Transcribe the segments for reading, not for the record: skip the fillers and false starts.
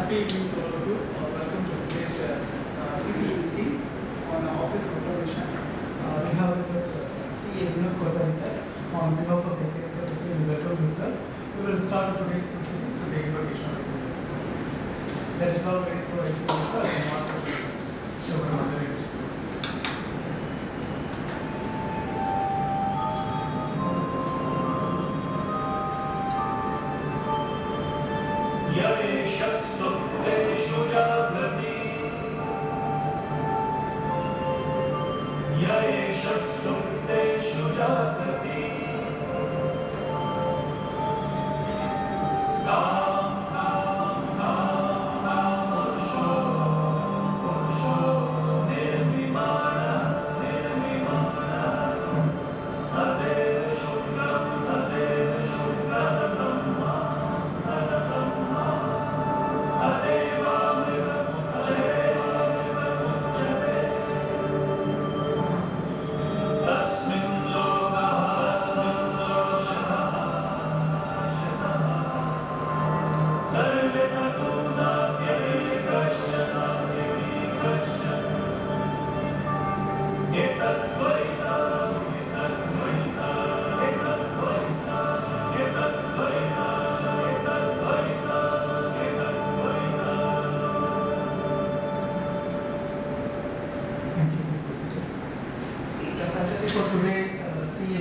Happy evening to all of you. Welcome to today's CPE meeting on office automation. We have with us CA on behalf of SIRC. We welcome you, sir. We will start today's proceedings with the invocation of SIRC. That is all raised for SIRC as a mark of the institute. For today, CA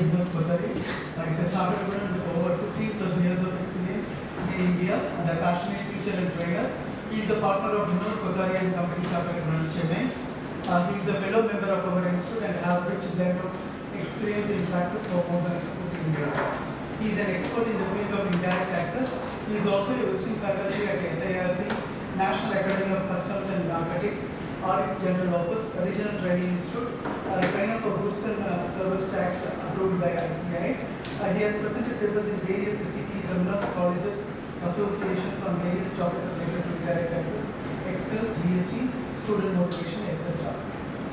is a chartered accountant with over 15 plus years of experience in India and a passionate teacher and trainer. He is a partner of Vinod Kothari and Company Chartered Accountants Chennai. He is a fellow member of our institute and has rich blend of experience in practice for more than 15 years. He is an expert in the field of indirect taxes. He is also a visiting faculty at SIRC, National Academy of Customs and Narcotics, Audit General Office, Regional Training Institute, a trainer for goods and service tax approved by ICAI. He has presented papers in various CPE seminars, colleges, associations on various topics related to indirect taxes, Excel, GST, student motivation, etc.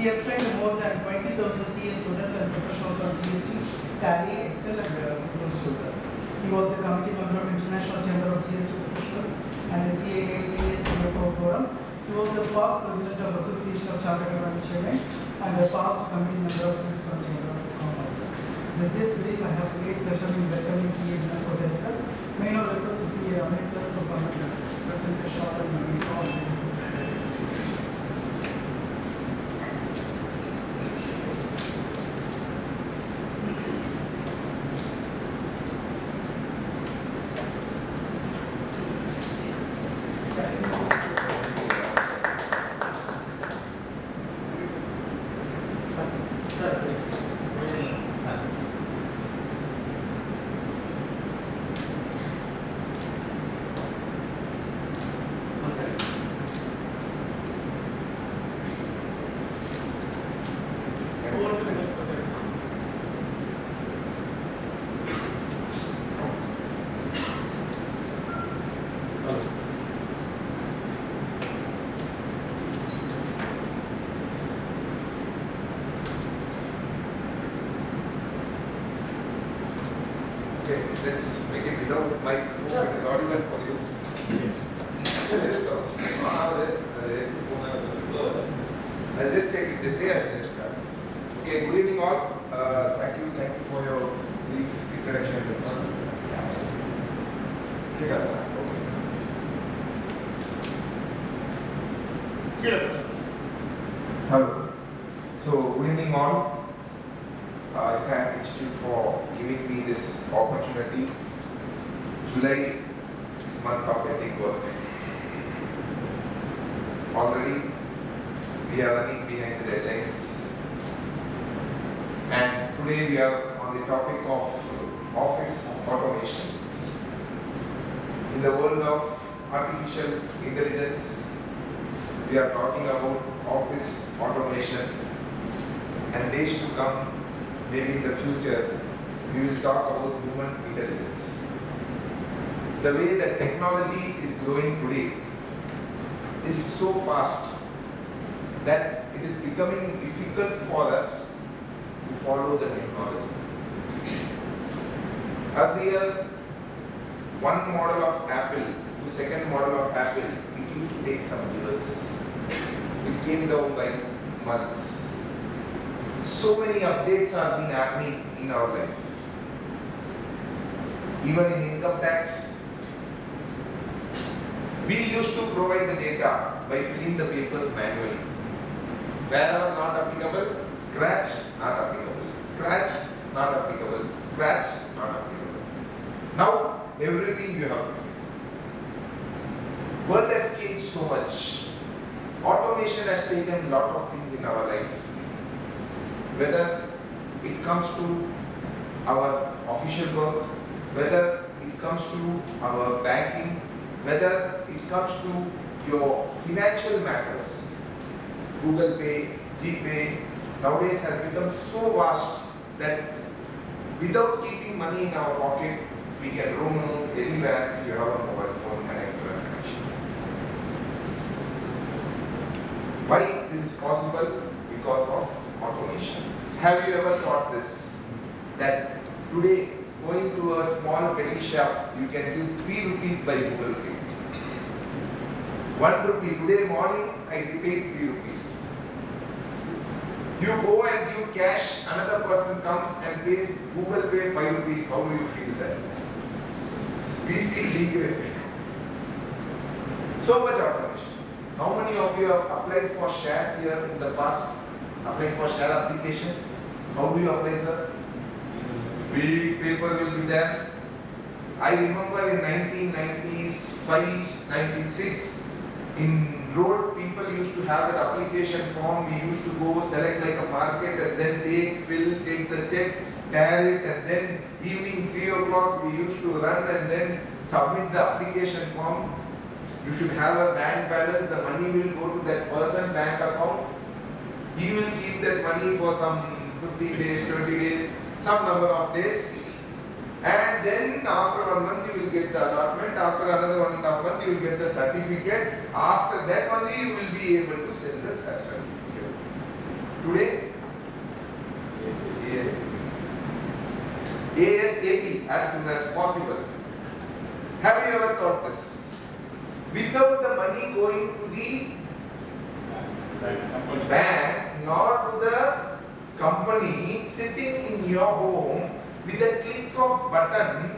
He has trained more than 20,000 CA students and professionals on GST, Tally, Excel, and Google Student. He was the committee member of International Chamber of GST Professionals and the CAA CFO Forum. He was the past president of Association of Chartered Accountants Chennai and the past committee member of Houston Chamber of Commerce. With this brief, I have great pleasure in welcoming CA Vinod sir. May I now request CA Ramesh sir to come and present a short and maybe on behalf of the SIRC. Okay, let's make it without mic. Sure. It is audible for you. I'll just take it this way and let's start. Okay, good evening all. Thank you for your brief introduction. Hello. So, good evening all. I thank Institute for giving me this opportunity. July is month of ethic work. Already we are running behind the deadlines. And today we are on the topic of office automation. In the world of artificial intelligence, we are talking about office automation, and days to come, maybe in the future, we will talk about human intelligence. The way that technology is growing today is so fast that it is becoming difficult for us to follow the technology. Earlier, one model of Apple to second model of Apple, it used to take some years. It came down by months. So many updates are been happening in our life. Even in income tax, we used to provide the data by filling the papers manually. Wherever not applicable, scratch, not applicable. Scratch, not applicable. Scratch, not applicable. Now, everything you have to fill. World has changed so much. Automation has taken a lot of things in our life. Whether it comes to our official work, whether it comes to our banking, whether it comes to your financial matters. Google Pay, GPay, nowadays has become so vast that without keeping money in our pocket, we can roam anywhere if you have a mobile phone and internet connection. Why this is possible? Because of automation. Have you ever thought this? That today, going to a small petty shop, you can give 3 rupees by Google Pay. 1 rupee. Today morning, I paid 3 rupees. You go and give cash, another person comes and pays Google Pay 5 rupees. How do you feel that? We feel degraded. So much automation. How many of you have applied for shares here in the past? Applying for share application? How do you apply, sir? Big paper will be there. I remember in 1995, 96, in road people used to have an application form. We used to go select like a market and then take the check, carry it, and then evening 3 o'clock we used to run and then submit the application form. You should have a bank balance. The money will go to that person bank account. He will keep that money for some 50 days, 20 days, some number of days. And then after 1 month you will get the allotment. After another 1.5 months you will get the certificate. After that only you will be able to send the certificate. Today, ASAP as soon as possible. Have you ever thought this? Without the money going to the bank nor to the company, sitting in your home with a click of button,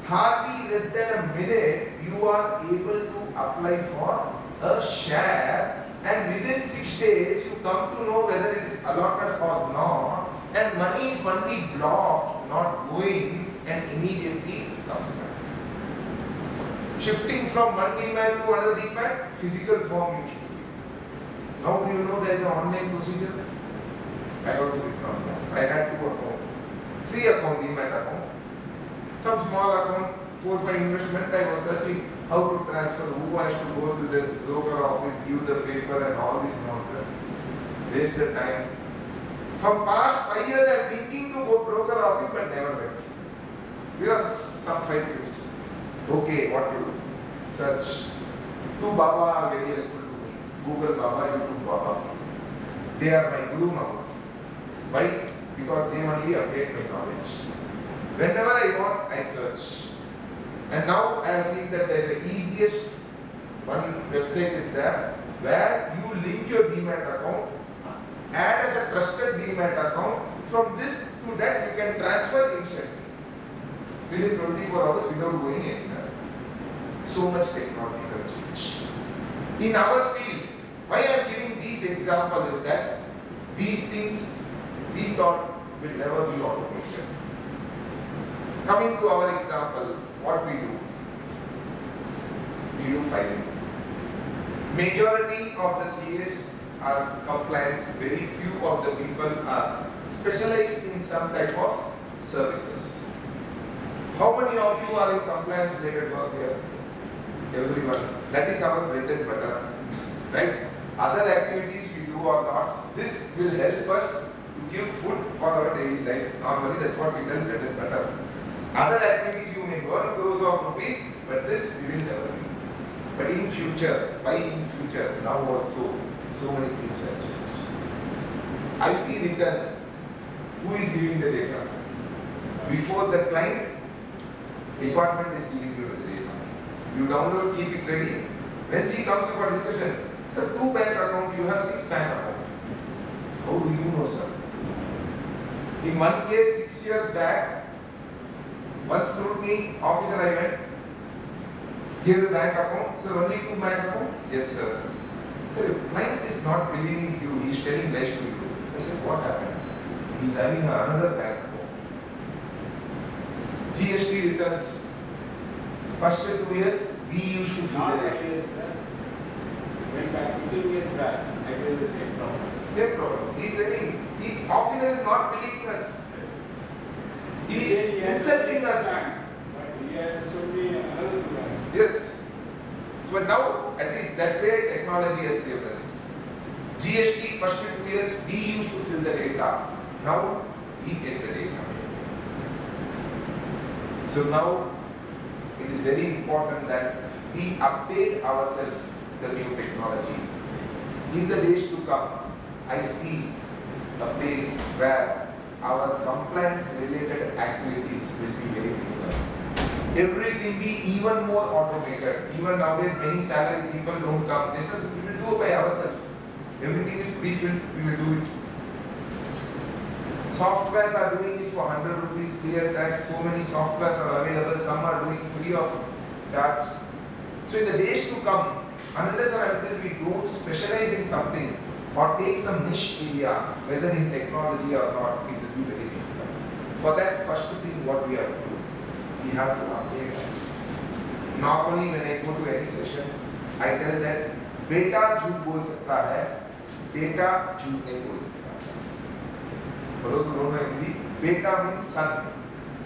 hardly less than a minute, you are able to apply for a share, and within 6 days you come to know whether it is allotted or not, and money is only blocked, not going, and immediately it comes back. Shifting from one demat to another demat, physical form used to be. Now do you know there is an online procedure? I also did not know. I had 2 accounts. 3 account, demat account. Some small account, 4-5 investment. I was searching how to transfer, who has to go to this broker office, give the paper and all this nonsense. Waste the time. From past 5 years I am thinking to go broker office but never went. Because some 5 scripts. Okay, what to do? Search. 2 Baba are very helpful to me. Google Baba, YouTube Baba. They are my guru now. Why? Because they only update my knowledge. Whenever I want, I search. And now I have seen that there is the easiest one website is there where you link your demat account, add as a trusted demat account. From this to that you can transfer instantly within 24 hours without going anywhere. So much technological change. In our field, why I am giving these examples is that these things we thought will never be automated. Coming to our example, what we do? We do filing. Majority of the CAs are compliance. Very few of the people are specialized in some type of services. How many of you are in compliance related work here? Everyone. That is our bread and butter. Right? Other activities we do or not, this will help us to give food for our daily life. Normally that's what we tell, bread and butter. Other activities you may earn crores of rupees, but this we will never do. But in future, why in future? Now also, so many things have changed. IT return, who is giving the data? Before the client, department is giving you You download, keep it ready. When she comes for discussion, sir, 2 bank account, you have 6 bank account. How do you know, sir? In one case, 6 years back, one scrutiny officer I went, gave the bank account, sir, only 2 bank account? Yes, sir. Sir, your client is not believing you, he is telling lies to you. I said, what happened? He is having another bank account. GST returns. First 2 years, we used to fill Not it. 5 years back. Went back 15 years back. I face the same problem. Same problem. He is telling, the officer is not believing us. He is insulting us. But he has told me another 2 banks. Yes. But now, at least that way, technology has saved us. GST, first 2 years, we used to fill the data. Now, we get the data. So now, it is very important that we update ourselves the new technology. In the days to come, I see a place where our compliance related activities will be very minimal. Everything be even more automated. Even nowadays, many salary people don't come. They say, we will do it by ourselves. Everything is pre-filled, we will do it. Softwares are doing it for 100 rupees clear tax. So many softwares are available. Some are doing free of charge. So in the days to come, unless or until we don't specialize in something or take some niche area, whether in technology or not, it will be very difficult. For that, first thing what we have to do, we have to update ourselves. Normally when I go to any session, I tell that beta झूठ बोल सकता है, data झूठ नहीं बोल सकता. For those who don't know Hindi, beta means sun.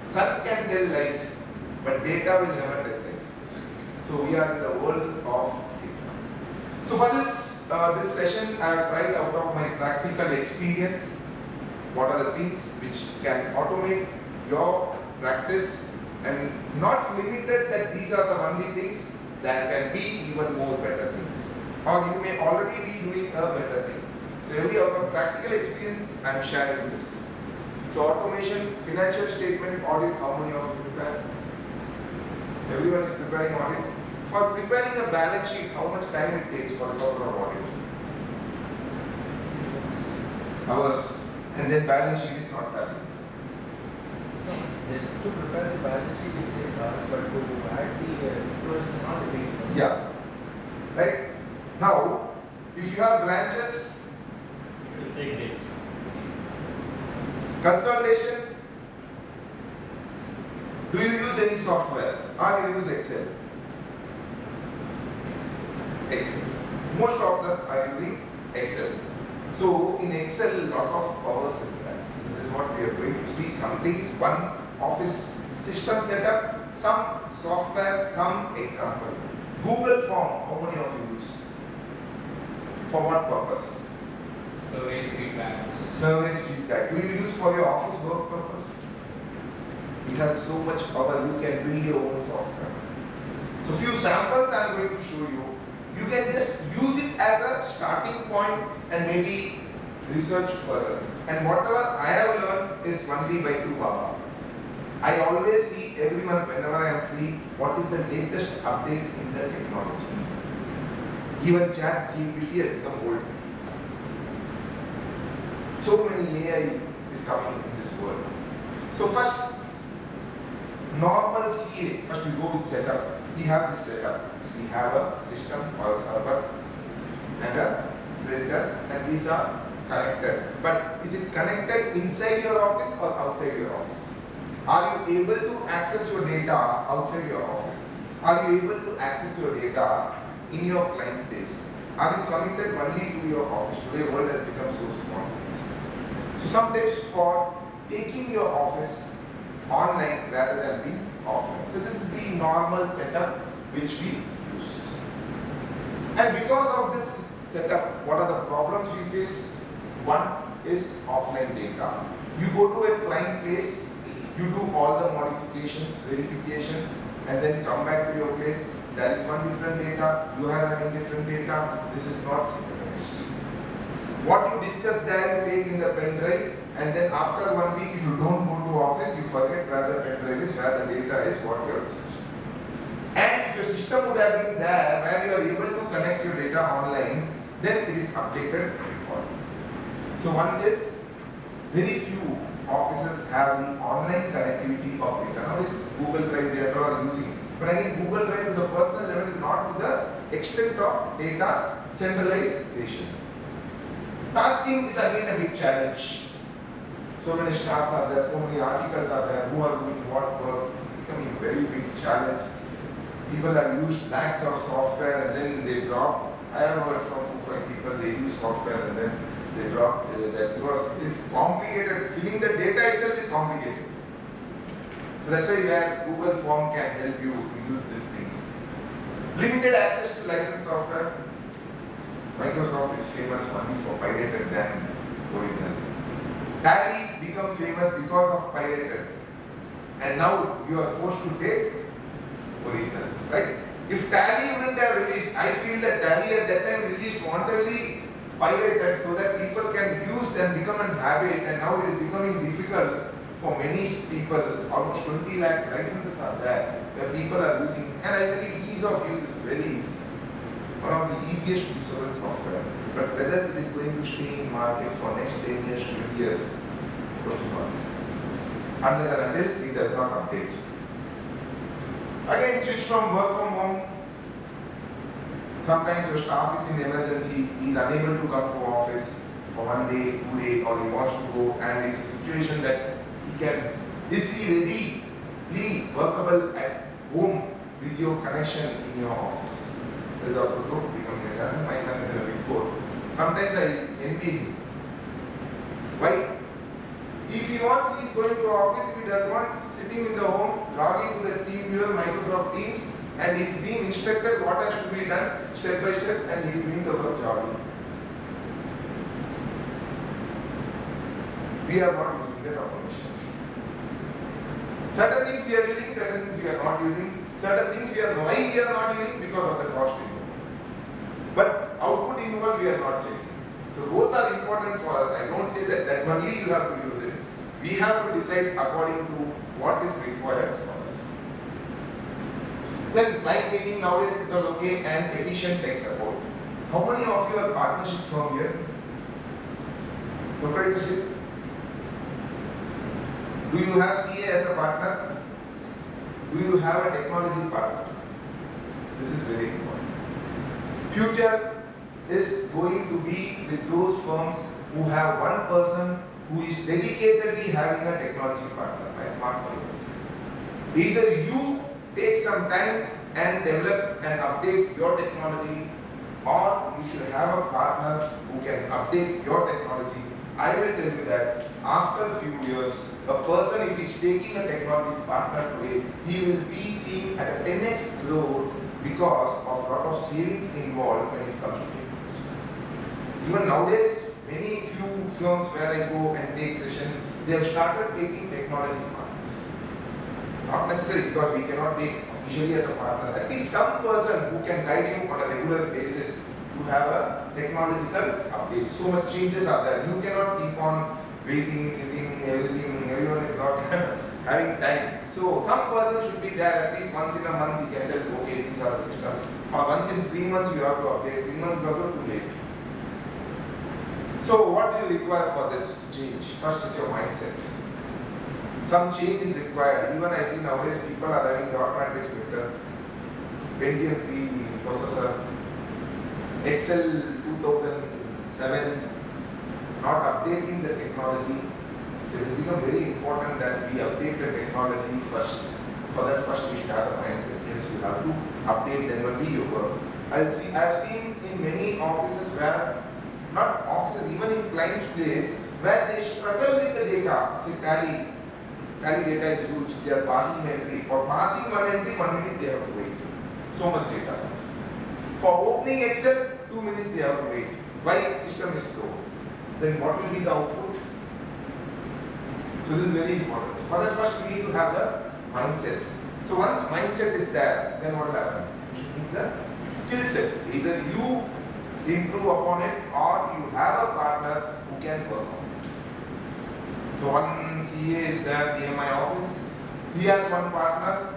Sun can tell lies, but data will never tell lies. So we are in the world of data. So for this session, I have tried out of my practical experience, what are the things which can automate your practice, and not limited that these are the only things, that can be even more better things. Or you may already be doing better things. So only out of practical experience, I am sharing this. So automation, financial statement audit, how many of you prepare? Everyone is preparing audit. For preparing a balance sheet, how much time it takes for the purpose of audit? Hours. And then balance sheet is not done. Just to prepare the balance sheet it takes hours, but to add the disclosures is not a big deal. Yeah. Right? Now, if you have branches, It will take days. consolidation, do you use any software or you use Excel? Excel. Most of us are using Excel. So in Excel, a lot of powers is there. So this is what we are going to see. Some things, one office system setup, some software, some example. Google Form, how many of you use? For what purpose? Surveys, feedback. Surveys, feedback. Do you use for your office work purpose? It has so much power, you can build your own software. So few samples I am going to show you. You can just use it as a starting point and maybe research further. And whatever I have learned is only by 2 Baba. I always see every month whenever I am free, what is the latest update in the technology. Even ChatGPT has become old. So many AI is coming in this world. So first, normal CA, first we go with setup. We have this setup. We have a system or a server and a printer, and these are connected. But is it connected inside your office or outside your office? Are you able to access your data outside your office? Are you able to access your data in your client base? Are you committed only to your office? Today, world has become so small. So some tips for taking your office online rather than being offline. So this is the normal setup which we use. And because of this setup, what are the problems we face? One is offline data. You go to a client place, you do all the modifications, verifications, and then come back to your place. There is one different data, you are having different data. This is not synchronized. What you discuss there, you take in the pen drive, and then after 1 week, if you don't go to office, you forget where the pen drive is, where the data is, what you are discussing. And if your system would have been there where you are able to connect your data online, then it is updated and recorded. So one is, very few offices have the online connectivity of data. Nowadays Google Drive they are using. But again, Google Drive to the personal level, not to the extent of data centralization. Tasking is again a big challenge. So many staffs are there, so many articles are there, who are doing what work, becoming a very big challenge. People have used lakhs of software and then they drop. I have heard from 4-5 people, they use software and then they drop that because it is complicated. Filling the data itself is complicated. So that's why where Google Form can help you to use these things. Limited access to licensed software. Microsoft is famous only for pirated than original. Tally become famous because of pirated. And now you are forced to take original. Right? If Tally wouldn't have released, I feel that Tally at that time released wantonly pirated so that people can use and become a habit, and now it is becoming difficult for many people. Almost 20 lakh licenses are there where people are using, and I believe ease of use is very easy. One of the easiest usable software. But whether it is going to stay in market for next 10 years, 20 years, question mark. Unless and until it does not update. Again, switch from work from home. Sometimes your staff is in emergency, he is unable to come to office for 1 day, 2 days, or he wants to go, and it's a situation that he can, is he readily workable at home with your connection in your office? This is also becoming a challenge. My son is in a big 4. Sometimes I envy him. Why? If he wants, he is going to office. If he does not, sitting in the home, logging to the TeamViewer, Microsoft Teams, and he is being instructed what has to be done step by step, and he is doing the work jolly. We are not using that automation. Certain things we are using, certain things we are not using, certain things we are why we are not using because of the cost involved. But output involved we are not checking. So both are important for us. I don't say that only you have to use it. We have to decide according to what is required for us. Then client meeting nowadays is okay and efficient tech support. How many of you are partnership from here? Proprietorship? Do you have CA as a partner? Do you have a technology partner? This is very important. Future is going to be with those firms who have one person who is dedicatedly having a technology partner, like Mark Williams. Either you take some time and develop and update your technology, or you should have a partner who can update your technology. I will tell you that after a few years, a person, if he is taking a technology partner today, he will be seen at a 10x growth because of a lot of savings involved when it comes to technology. Even nowadays, many few firms where I go and take session, they have started taking technology partners. Not necessarily because we cannot take officially as a partner, at least some person who can guide you on a regular basis to have a technological update. So much changes are there. You cannot keep on waiting, sitting, everything, everyone is not having time. So some person should be there at least once in a month. He can tell, okay, these are the systems. Or once in 3 months you have to update. 3 months is also too late. So what do you require for this change? First is your mindset. Some change is required. Even I see nowadays people are having dot matrix vector, Pentium 3 processor, Excel 2007, not updating the technology. So it has become very important that we update the technology first. For that first we should have a mindset. Yes, you have to update, then only you work. I have seen in many offices where, not offices, even in client's place, where they struggle with the data. Say tally data is huge, they are passing an entry. For passing one entry, 1 minute they have to wait. So much data. For opening Excel, 2 minutes they have to wait. Why? System is slow. Then what will be the output? So this is very important. So for that first we need to have the mindset. So once mindset is there, then what will happen? You should need the skill set. Either you improve upon it or you have a partner who can work on it. So one CA is there near my office. He has one partner.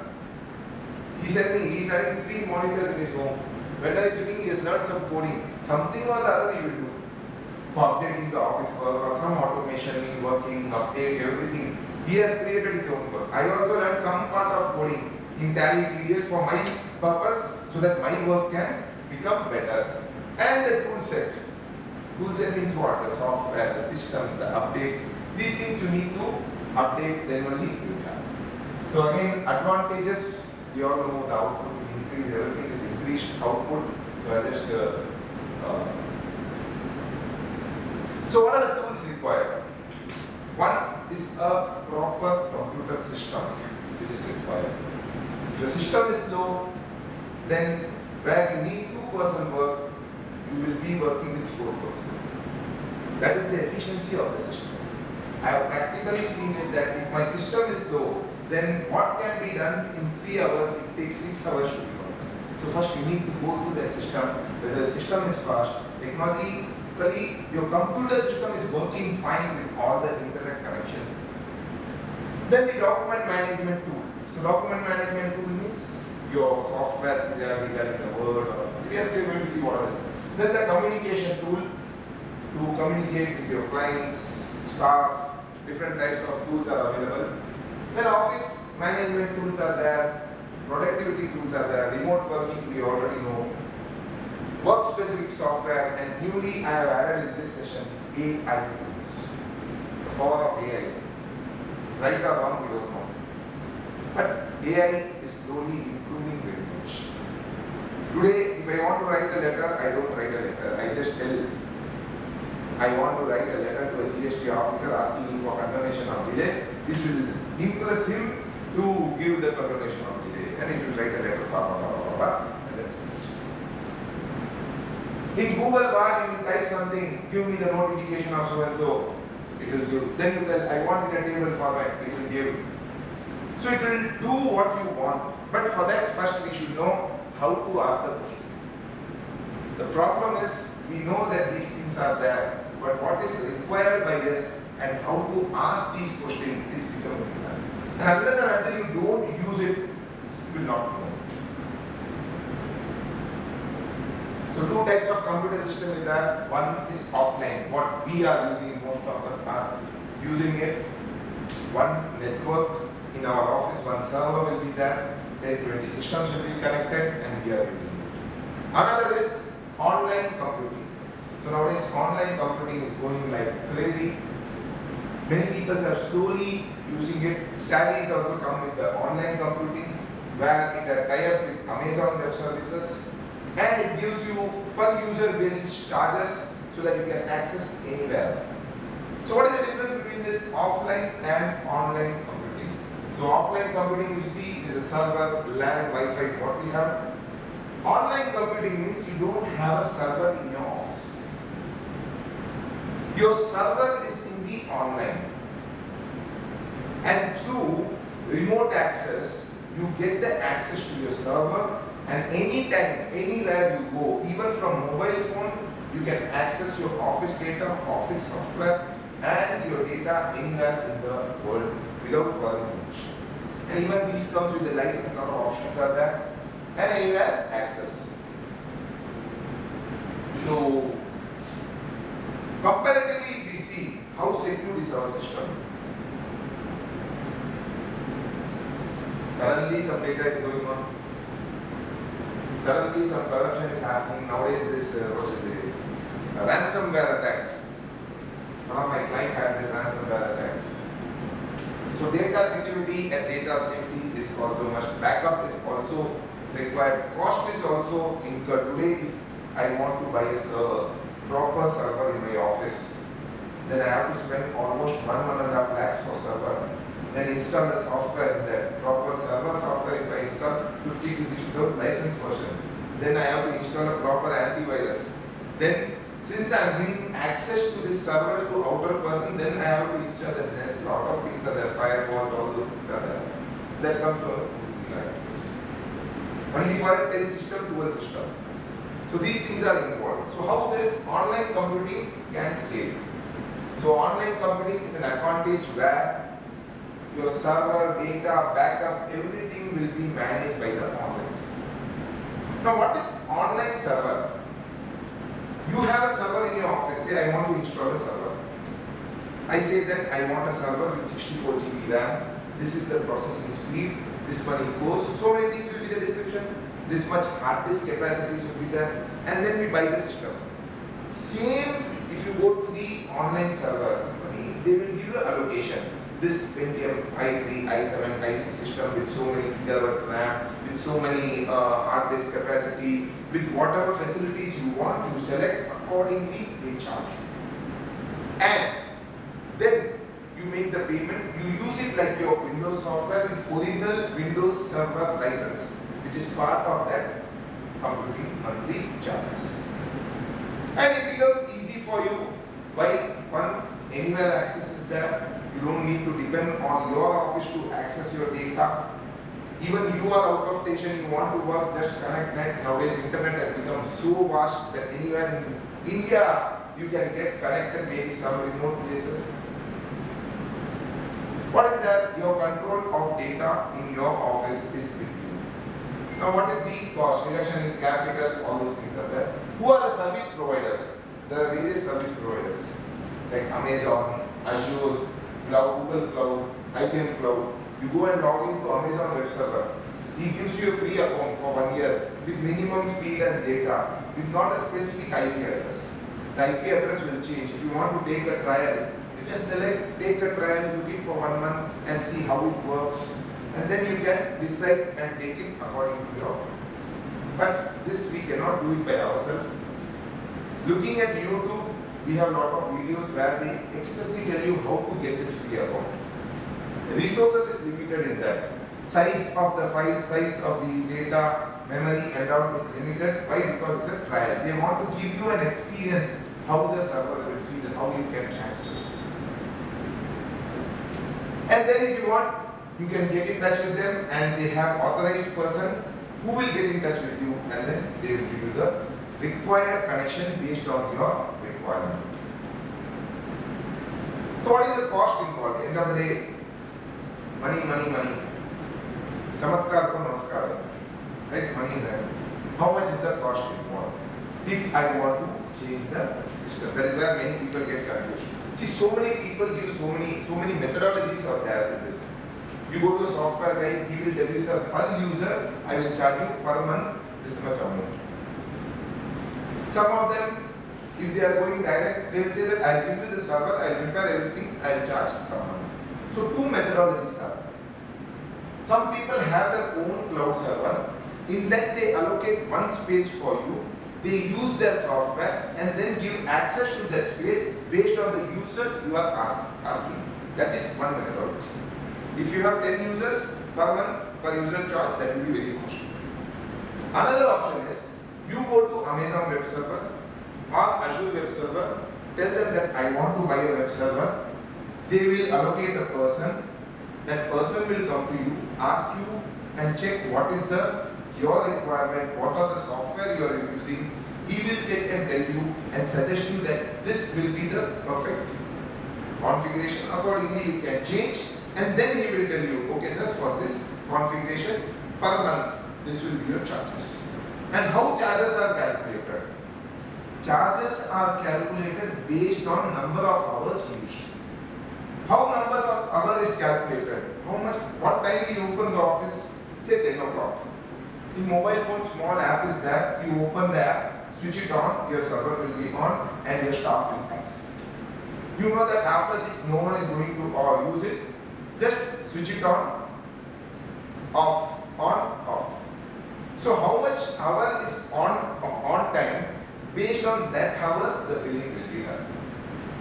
He said me, he is having 3 monitors in his home. When I was sitting, he has learned some coding. Something or the other he will do. For updating the office work or some automation, working, update, everything. He has created his own work. I also learned some part of coding in Tally TDL for my purpose so that my work can become better. And the tool set. Tool set means what? The software, the systems, the updates. These things you need to update, then only you have. So again, advantages, we all know the output will increase, everything is increased output. So I just so what are the tools required? One is a proper computer system which is required. If your system is low, then where you need 2% work, you will be working with 4%. That is the efficiency of the system. I have practically seen it that if my system is low, then what can be done in 3 hours, it takes 6 hours to be done. So first you need to go through the system, whether the system is fast, technologically your computer system is working fine with all the internet connections. Then the document management tool. So document management tool means your software regarding the Word or we can say we're going to see what are they. Then the communication tool to communicate with your clients, staff, different types of tools are available. Then office management tools are there, productivity tools are there, remote working we already know, work specific software, and newly I have added in this session AI tools. The power of AI. Right or wrong we don't know. But AI is slowly improving very much. Today, if I want to write a letter, I don't write a letter. I just tell, I want to write a letter to a GST officer asking him for confirmation of delay, which will impress him to give the confirmation of delay. And it will write a letter, and that's it. In Google Bar, you will type something, give me the notification of so and so, it will give. Then you tell, I want in a table format, it will give. So it will do what you want. But for that, first we should know how to ask the question. The problem is, we know that these things are there, but what is required by us and how to ask these questions is becoming difficult. And unless and until you don't use it, you will not know. So 2 types of computer system is there. One is offline, what we are using, most of us are using it. One network in our office, one server will be there. 10-20 systems will be connected and we are using it. Another is online computing. So nowadays online computing is going like crazy. Many people are slowly using it. Tally has also come with the online computing where it has tied up with Amazon Web Services and it gives you per user basis charges so that you can access anywhere. So what is the difference between this offline and online computing? So offline computing, if you see, is a server, LAN, Wi-Fi, what we have. Online computing means you don't have a server in your office. Your server is in the online. And through remote access, you get the access to your server, and anytime, anywhere you go, even from mobile phone, you can access your office data, office software, and your data anywhere in the world without worrying much. And even these comes with the license, lot of options are there, and anywhere access. So, comparatively, if we see how secure is our system, suddenly some data is going on. Suddenly some corruption is happening. Nowadays this, a ransomware attack. One of my clients had this ransomware attack. So data security and data safety is also must. Backup is also required. Cost is also incurred. Today if I want to buy a server, proper server in my office, then I have to spend almost 1.5 lakhs for server. Then install the software in that proper server software. If I install 50 to 60 license version, then I have to install a proper antivirus. Then since I am giving access to this server to outer person, then I have to ensure that there's a lot of things are there, firewalls, all those things are there. That comes to only for a 10 system, 12 system. So these things are involved. So how this online computing can save? So online computing is an advantage where your server, data, backup, everything will be managed by the online server. Now what is online server? You have a server in your office, say I want to install a server. I say that I want a server with 64 GB RAM, this is the processing speed, this money goes, so many things will be the description, this much hard disk capacity should be there, and then we buy the system. Same if you go to the online server company, they will give you allocation. This Pentium i3, i7, i6 system with so many gigabytes RAM, with so many hard disk capacity, with whatever facilities you want, you select accordingly, they charge you. And then you make the payment, you use it like your Windows software with original Windows Server license, which is part of that computing monthly charges. And it becomes easy for you. Why? One, anywhere access is there. You don't need to depend on your office to access your data. Even you are out of station, you want to work, just connect net. Nowadays internet has become so vast that anywhere in India you can get connected, maybe some remote places. What is that? Your control of data in your office is with you. Now what is the cost? Reduction in capital, all those things are there. Who are the service providers? There are various service providers like Amazon, Azure, Cloud, Google Cloud, IBM Cloud. You go and log into Amazon web server. He gives you a free account for 1 year with minimum speed and data with not a specific IP address. The IP address will change. If you want to take a trial, you can select, take a trial, look it for 1 month and see how it works. And then you can decide and take it according to your. But this we cannot do it by ourselves. Looking at YouTube, we have a lot of videos where they expressly tell you how to get this free account. The resources is limited in that. Size of the file, size of the data, memory and all is limited. Why? Because it's a trial. They want to give you an experience how the server will feel and how you can access. And then if you want, you can get in touch with them and they have authorized person who will get in touch with you and then they will give you the required connection based on your requirement. So what is the cost involved? End of the day, money, money, money. Chamatkar ko namaskar. Right? Money there. How much is the cost involved? If I want to change the system. That is where many people get confused. See, so many people give so many methodologies are there with this. You go to a software guy, he will tell you, sir, per user, I will charge you per month this much amount. Some of them, if they are going direct, they will say that I'll give you the server, I'll prepare everything, I'll charge someone. So two methodologies are there. Some people have their own cloud server. In that they allocate one space for you. They use their software and then give access to that space based on the users you are asking. That is one methodology. If you have 10 users per month, per user charge, that will be very costly. Another option is, you go to Amazon web server or Azure web server, tell them that I want to buy a web server. They will allocate a person. That person will come to you, ask you and check what is your requirement, what are the software you are using. He will check and tell you and suggest you that this will be the perfect configuration. Accordingly, you can change and then he will tell you, okay sir, for this configuration per month, this will be your charges. And how charges are calculated? Charges are calculated based on number of hours used. How numbers of hours is calculated? How much, what time you open the office? Say 10 o'clock. In mobile phone, small app is there. You open the app, switch it on, your server will be on and your staff will access it. You know that after 6, no one is going to use it. Just switch it on, off, on, off. So how much hour is on time? Based on that hours, the billing will be done.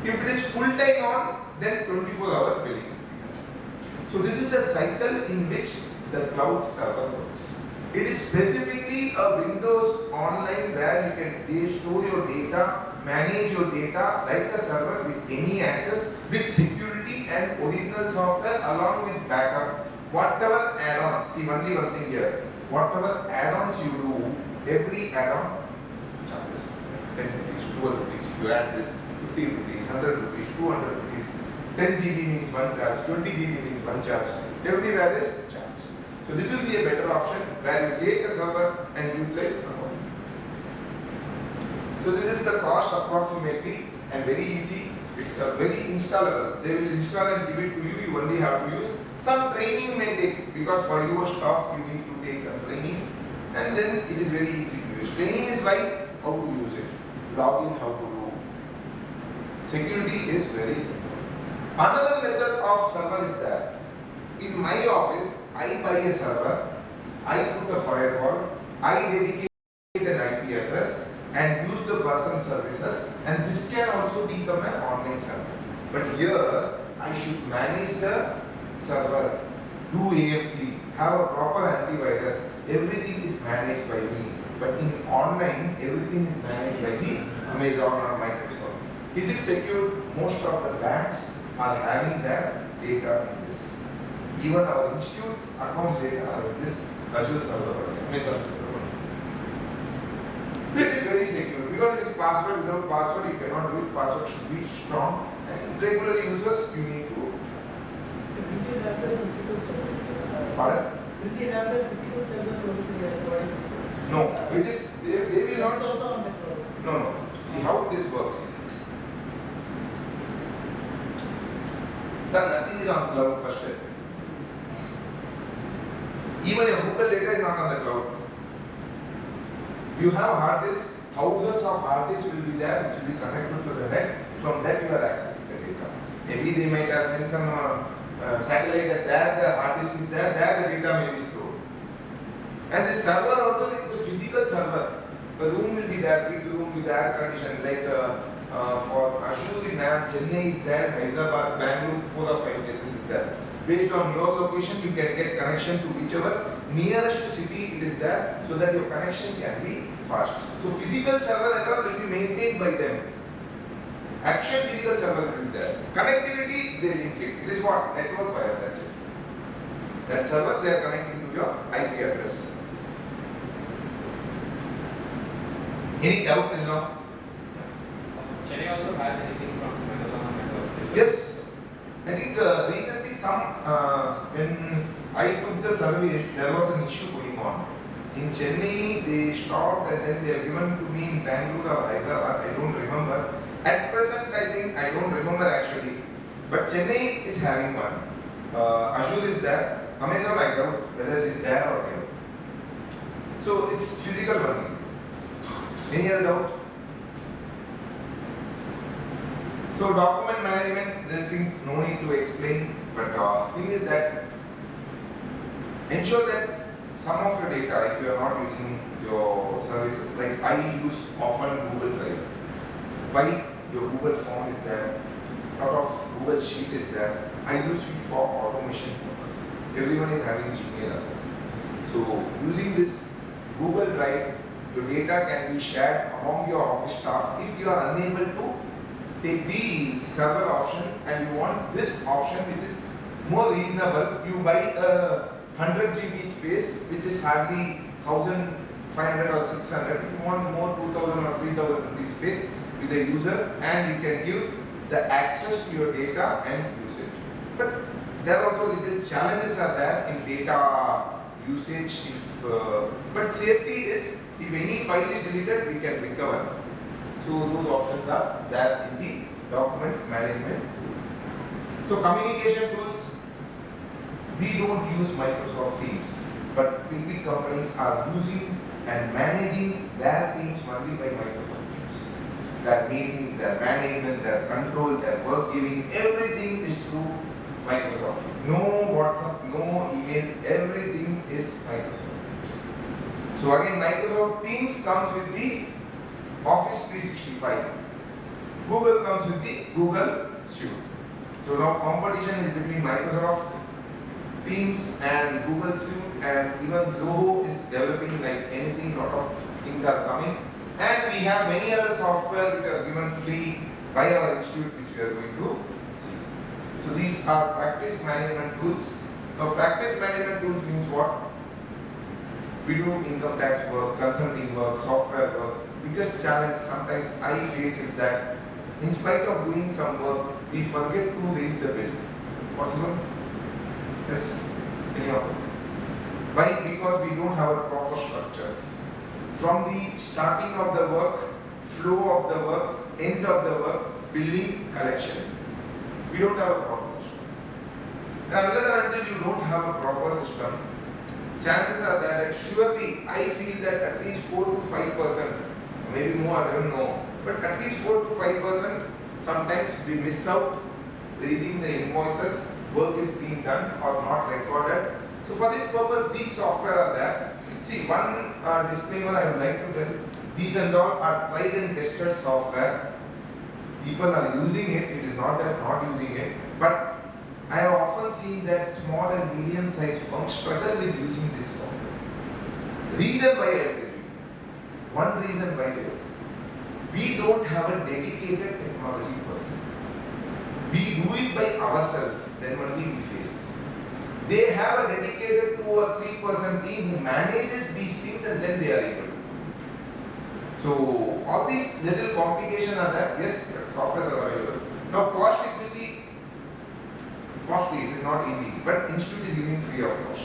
If it is full time on, then 24 hours billing will be done. So this is the cycle in which the cloud server works. It is specifically a Windows online where you can store your data, manage your data like a server with any access, with security and original software along with backup. Whatever add-ons, see only one thing here, whatever add-ons you do, every add-on charges 10 rupees, 12 rupees, if you add this, 15 rupees, 100 rupees, 200 rupees. 10 GB means one charge, 20 GB means one charge. Everywhere is charge. So this will be a better option where you take a server and utilize the model. So this is the cost approximately and very easy. It's very installable. They will install and give it to you. You only have to use. Some training may take, because for your staff you need to take some training, and then it is very easy to use. Training is like how to use it, login, how to do. Security is very important. Another method of server is that in my office I buy a server, I put a firewall, I dedicate an IP address and use the person services, and this can also become an online server. But here I should manage the server, do AMC, have a proper antivirus, everything is managed by me. But in online, everything is managed by the Amazon or Microsoft. Is it secure? Most of the banks are having their data in this. Even our institute accounts data are in this Azure server, Amazon server. It is very secure because it is password. Without password, you cannot do it. Password should be strong, and regular users you need to. So will they have the physical server? Pardon? Will they have the physical server to which they are providing this? No, it is. They will It's not. also on the cloud. No. See how this works. Sir, nothing is on cloud first. Even your Google data is not on the cloud. You have hard disks, thousands of hard disks will be there, which will be connected to the net. From that you are accessing the data. Maybe they might have sent some satellite, and there the hard disk is there, the data may be stored. And this server also is a physical server. The room will be there, big room with air condition, like for Azure in Chennai is there, Hyderabad, Bangalore, 4 or 5 places is there. Based on your location, you can get connection to whichever nearest city it is there, so that your connection can be fast. So physical server and all will be maintained by them. Actual physical server will be there. Connectivity, they link it. It is what? Network wire, that's it. That server they are connecting to your IP address. Any doubt till now? Can I also have anything from Amazon or Yes. I think recently when I took the service, there was an issue going on. In Chennai, they stopped and then they have given to me in Bangalore or Hyderabad, I don't remember. At present, I think, I don't remember actually. But Chennai is having one. Azure is there. Amazon, I doubt whether it is there or here. So it's physical only. Any other doubt? So document management, these things no need to explain, but thing is that ensure that some of your data, if you are not using your services, like I use often Google Drive. Why? Your Google form is there, lot of Google Sheet is there. I use it for automation purpose. Everyone is having Gmail account. So using this Google Drive, your data can be shared among your office staff. If you are unable to take the server option and you want this option which is more reasonable, you buy a 100 GB space which is hardly 1500 or 600. If you want more 2000 or 3000 rupees space with the user, and you can give the access to your data and use it. But there are also little challenges are there in data usage. But safety is, if any file is deleted, we can recover. So those options are there in the document management tool. So communication tools, we don't use Microsoft Teams, but big companies are using and managing their teams only by Microsoft Teams. Their meetings, their management, their control, their work giving, everything is through Microsoft. No WhatsApp, no email, everything is Microsoft Teams. So again, Microsoft Teams comes with the Office 365. Google comes with the Google Suite. So now competition is between Microsoft Teams and Google Suite, and even Zoho is developing like anything, lot of things are coming. And we have many other software which are given free by our institute, which we are going to see. So these are practice management tools. Now practice management tools means what? We do income tax work, consulting work, software work. Biggest challenge sometimes I face is that in spite of doing some work, we forget to raise the bill. Possible? Yes, any of us? Why? Because we don't have a proper structure. From the starting of the work, flow of the work, end of the work, billing, collection. We don't have a proper system. And unless and until you don't have a proper system, chances are that surely I feel that at least 4 to 5%, maybe more, I don't know, but at least 4 to 5% sometimes we miss out raising the invoices, work is being done or not recorded. So for this purpose, these software are there. See, one disclaimer I would like to tell, these and all are tried and tested software. People are using it, it is not that not using it, but I have often seen that small and medium sized firms struggle with using this software. The reason why I tell you, one reason why is, we don't have a dedicated technology person. We do it by ourselves, then only we face. They have a dedicated 2 or 3% team who manages these things and then they are able to. So all these little complications are there. Yes, softwares are available. Now cost, if you see, costly, it is not easy, but institute is giving free of cost.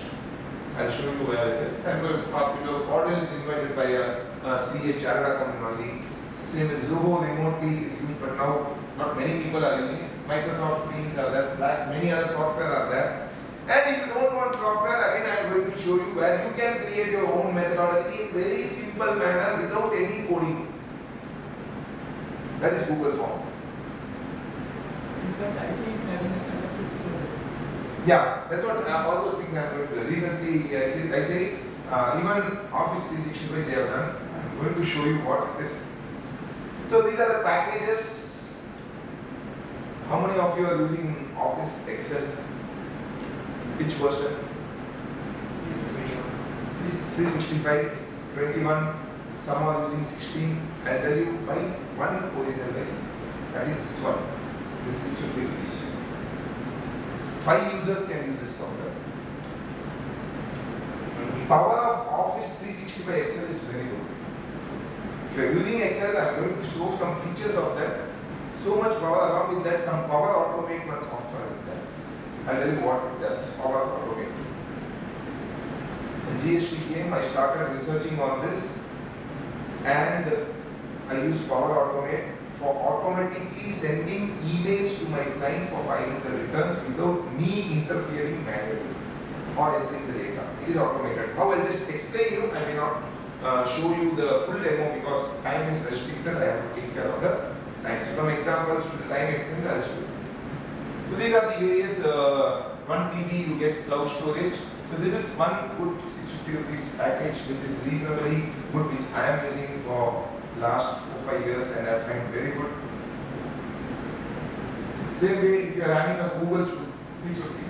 I'll show you where it is. And Cordell is invited by a CA chartered accountant only. Same as Zoho remotely is used, but now not many people are using it. Microsoft Teams are there, Slack, many other software are there. And if you don't want software, again I am going to show you where you can create your own methodology in very simple manner without any coding. That is Google Form. In fact, ICAI is having a kind of it, so Yeah, that's what all those things I'm going to do. Recently, I say even Office 365 they have done. I'm going to show you what it is. So these are the packages. How many of you are using Office Excel? Which version? 365, 21. Some are using 16. I'll tell you by one original license. That is this one. This 650 rupees. 5 users can use this software. Power of Office 365 Excel is very good. If you are using Excel, I am going to show some features of that. So much power, along with that, some Power Automate one software is there. I'll tell you what does Power Automate. When GST came, I started researching on this and I used Power Automate for automatically sending emails to my client for filing the returns without me interfering manually or entering the data. It is automated. How I'll just explain you, I may not show you the full demo because time is restricted. I have to take care of the time. So some examples to the time extent I'll show you. So these are the various 1 TB you get cloud storage. So this is one good 650 rupees package which is reasonably good, which I am using for last 4-5 years and I find very good. Same way if you are having a Google 350.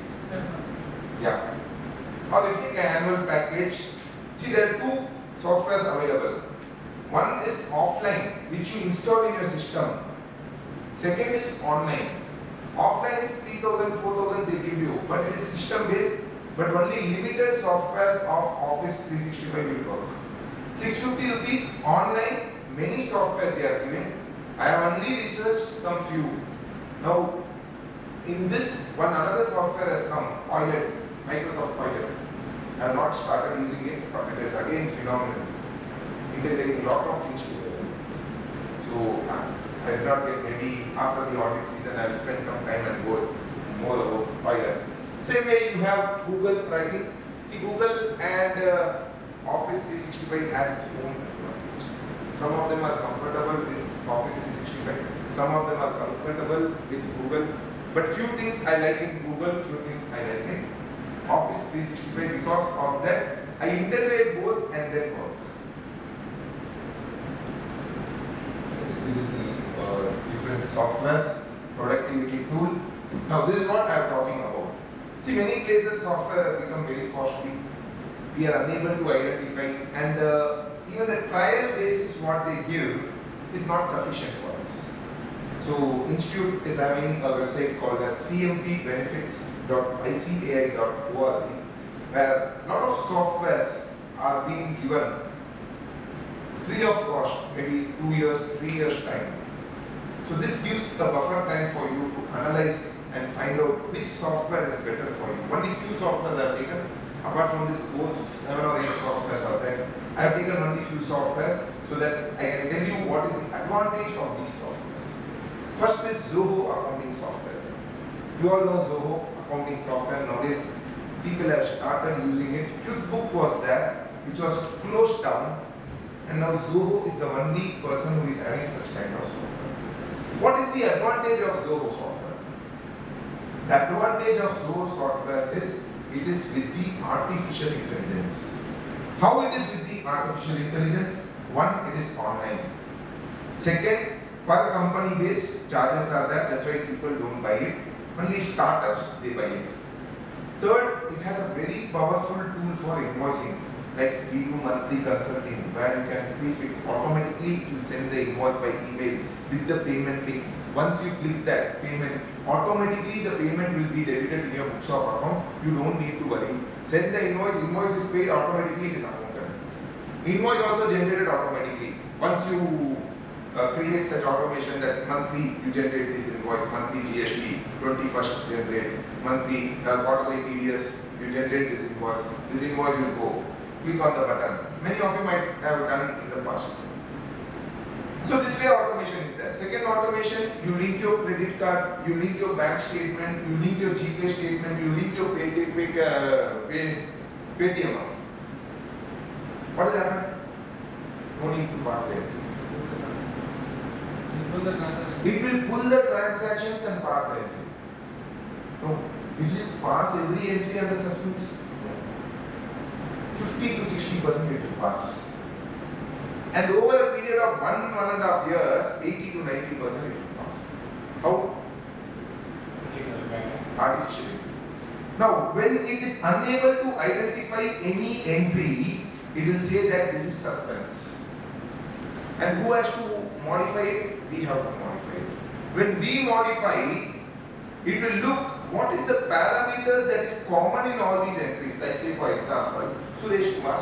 Yeah. Or you take an annual package. See, there are 2 softwares available. One is offline, which you install in your system. Second is online. Offline is 3,000, 4,000 they give you, but it is system based, but only limited softwares of Office 365 will work. 650 rupees online, many software they are giving. I have only researched some few. Now, in this one another software has come, Pilot, Microsoft Pilot. I have not started using it, but it is again phenomenal. Integrating a lot of things together. So I did not get, maybe after the audit season I will spend some time and go more about Pilot. Same way you have Google pricing. See, Google and Office 365 has its own advantage. Some of them are comfortable with Office 365. Some of them are comfortable with Google. But few things I like in Google, few things I like in Office 365. Because of that, I integrate both and then work. This is the different softwares, productivity tool. Now this is what I am talking about. See, many places software has become very costly. We are unable to identify, and even the trial basis what they give is not sufficient for us. So Institute is having a website called as cmpbenefits.icai.org, where a lot of softwares are being given free of cost, maybe 2 years, 3 years time. So So this gives the buffer time for you to analyze and find out which software is better for you. Only few softwares I have taken. Apart from this, both 7 or 8 softwares are there. I have taken only few softwares so that I can tell you what is the advantage of these softwares. First is Zoho accounting software. You all know Zoho accounting software. Nowadays, people have started using it. QuickBook was there, which was closed down, and now Zoho is the only person who is having such kind of software. What is the advantage of Zoho software? The advantage of Zoho software is it is with the artificial intelligence. How it is with the artificial intelligence? One, it is online. Second, per company base charges are there, that's why people don't buy it. Only startups they buy it. Third, it has a very powerful tool for invoicing. Like we do monthly consulting where you can prefix automatically, it will send the invoice by email with the payment link. Once you click that payment, automatically the payment will be debited in your books of accounts. You don't need to worry. Send the invoice is paid automatically, it is accounted. Invoice also generated automatically. Once you create such automation that monthly you generate this invoice, monthly GST, 21st generate, monthly quarterly TDS, you generate this invoice will go. Click on the button. Many of you might have done in the past. So this way automation is there. Second automation, you link your credit card, you link your bank statement, you link your GPay statement, you link your Paytm. What will happen? No need to pass the entry. It will pull the transactions and pass the entry. No. Will it pass every entry under suspense? 50 to 60% it will pass. And over a period of 1.5 years, 80 to 90% it will pass. How? Artificial intelligence. Now, when it is unable to identify any entry, it will say that this is suspense. And who has to modify it? We have to modify it. When we modify, it will look what is the parameters that is common in all these entries. Like say for example, Suresh Kumar.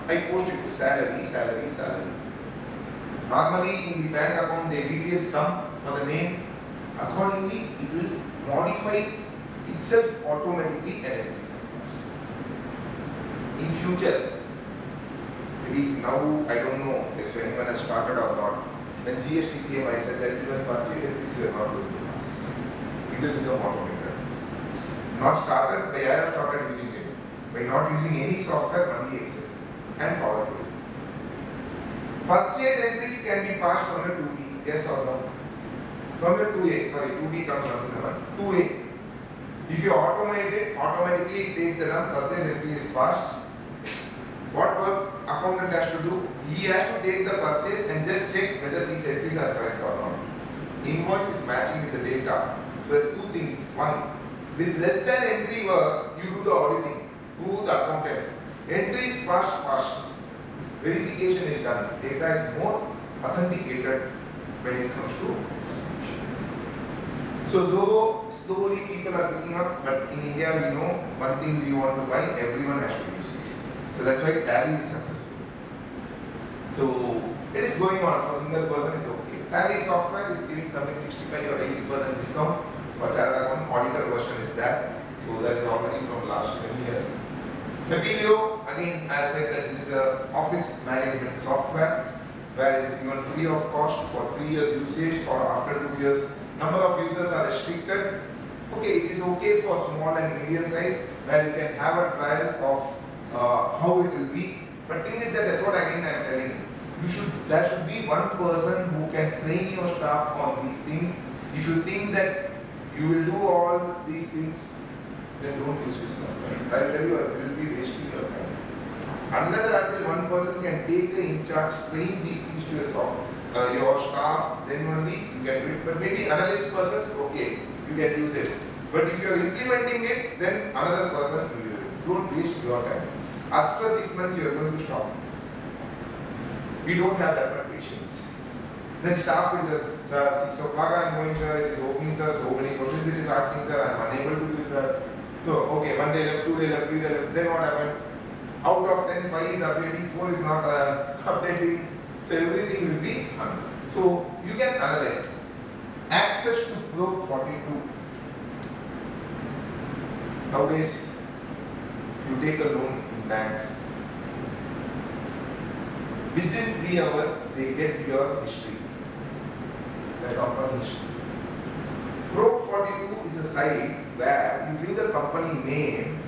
I post it to salary. Normally in the bank account the details come for the name. Accordingly, it will modify itself automatically and entries. In future, maybe now I don't know if anyone has started or not. When GST came, I said that even purchase entries you are not going to pass. It will become automated. Not started, but I have started using it. By not using any software, only Excel and PowerPoint. Purchase entries can be passed from your 2B, yes or no? From your 2A, 2B comes once in a while. 2A. If you automate it, automatically it takes the num, purchase entry is passed. What work accountant has to do? He has to take the purchase and just check whether these entries are correct or not. Invoice is matching with the data. So there are two things. One, with less than entry work, you do the auditing. Who? The accountant. Entry is passed fast. Verification is done. Data is more authenticated when it comes to. So Zoho, slowly people are picking up, but in India we know one thing we want to buy, everyone has to use it. So that's why Tally is successful. So it is going on for single person, it's okay. Tally software is giving something 65 or 80% discount for chartered account. Auditor version is there. So that is already from last 10 years. Fabelio, again I have said that this is a office management software where it is given free of cost for 3 years usage or after 2 years. Number of users are restricted. Okay, it is okay for small and medium size where you can have a trial of how it will be. But thing is that's what again I am telling you. There should be one person who can train your staff on these things. If you think that you will do all these things, then don't use this software. I tell you, it will be wasting your time. Unless and until one person can take the in charge, train these things to your staff, then only you can do it. But maybe analyst process, okay, you can use it. But if you are implementing it, then another person will do it. Don't waste your time. After 6 months, you are going to stop. We don't have that much patience. Then staff will say, sir, 6 o'clock I am going, sir, it is opening, sir, so many questions it is asking, sir, I am unable to do, sir. So, okay, 1 day left, 2 days left, 3 days left, then what happened? Out of 10, 5 is updating, 4 is not updating. So everything will be 100. So you can analyze. Access to Pro 42. Nowadays, you take a loan in bank. Within 3 hours, they get your history, the company history. Pro 42 is a site where you give the company name,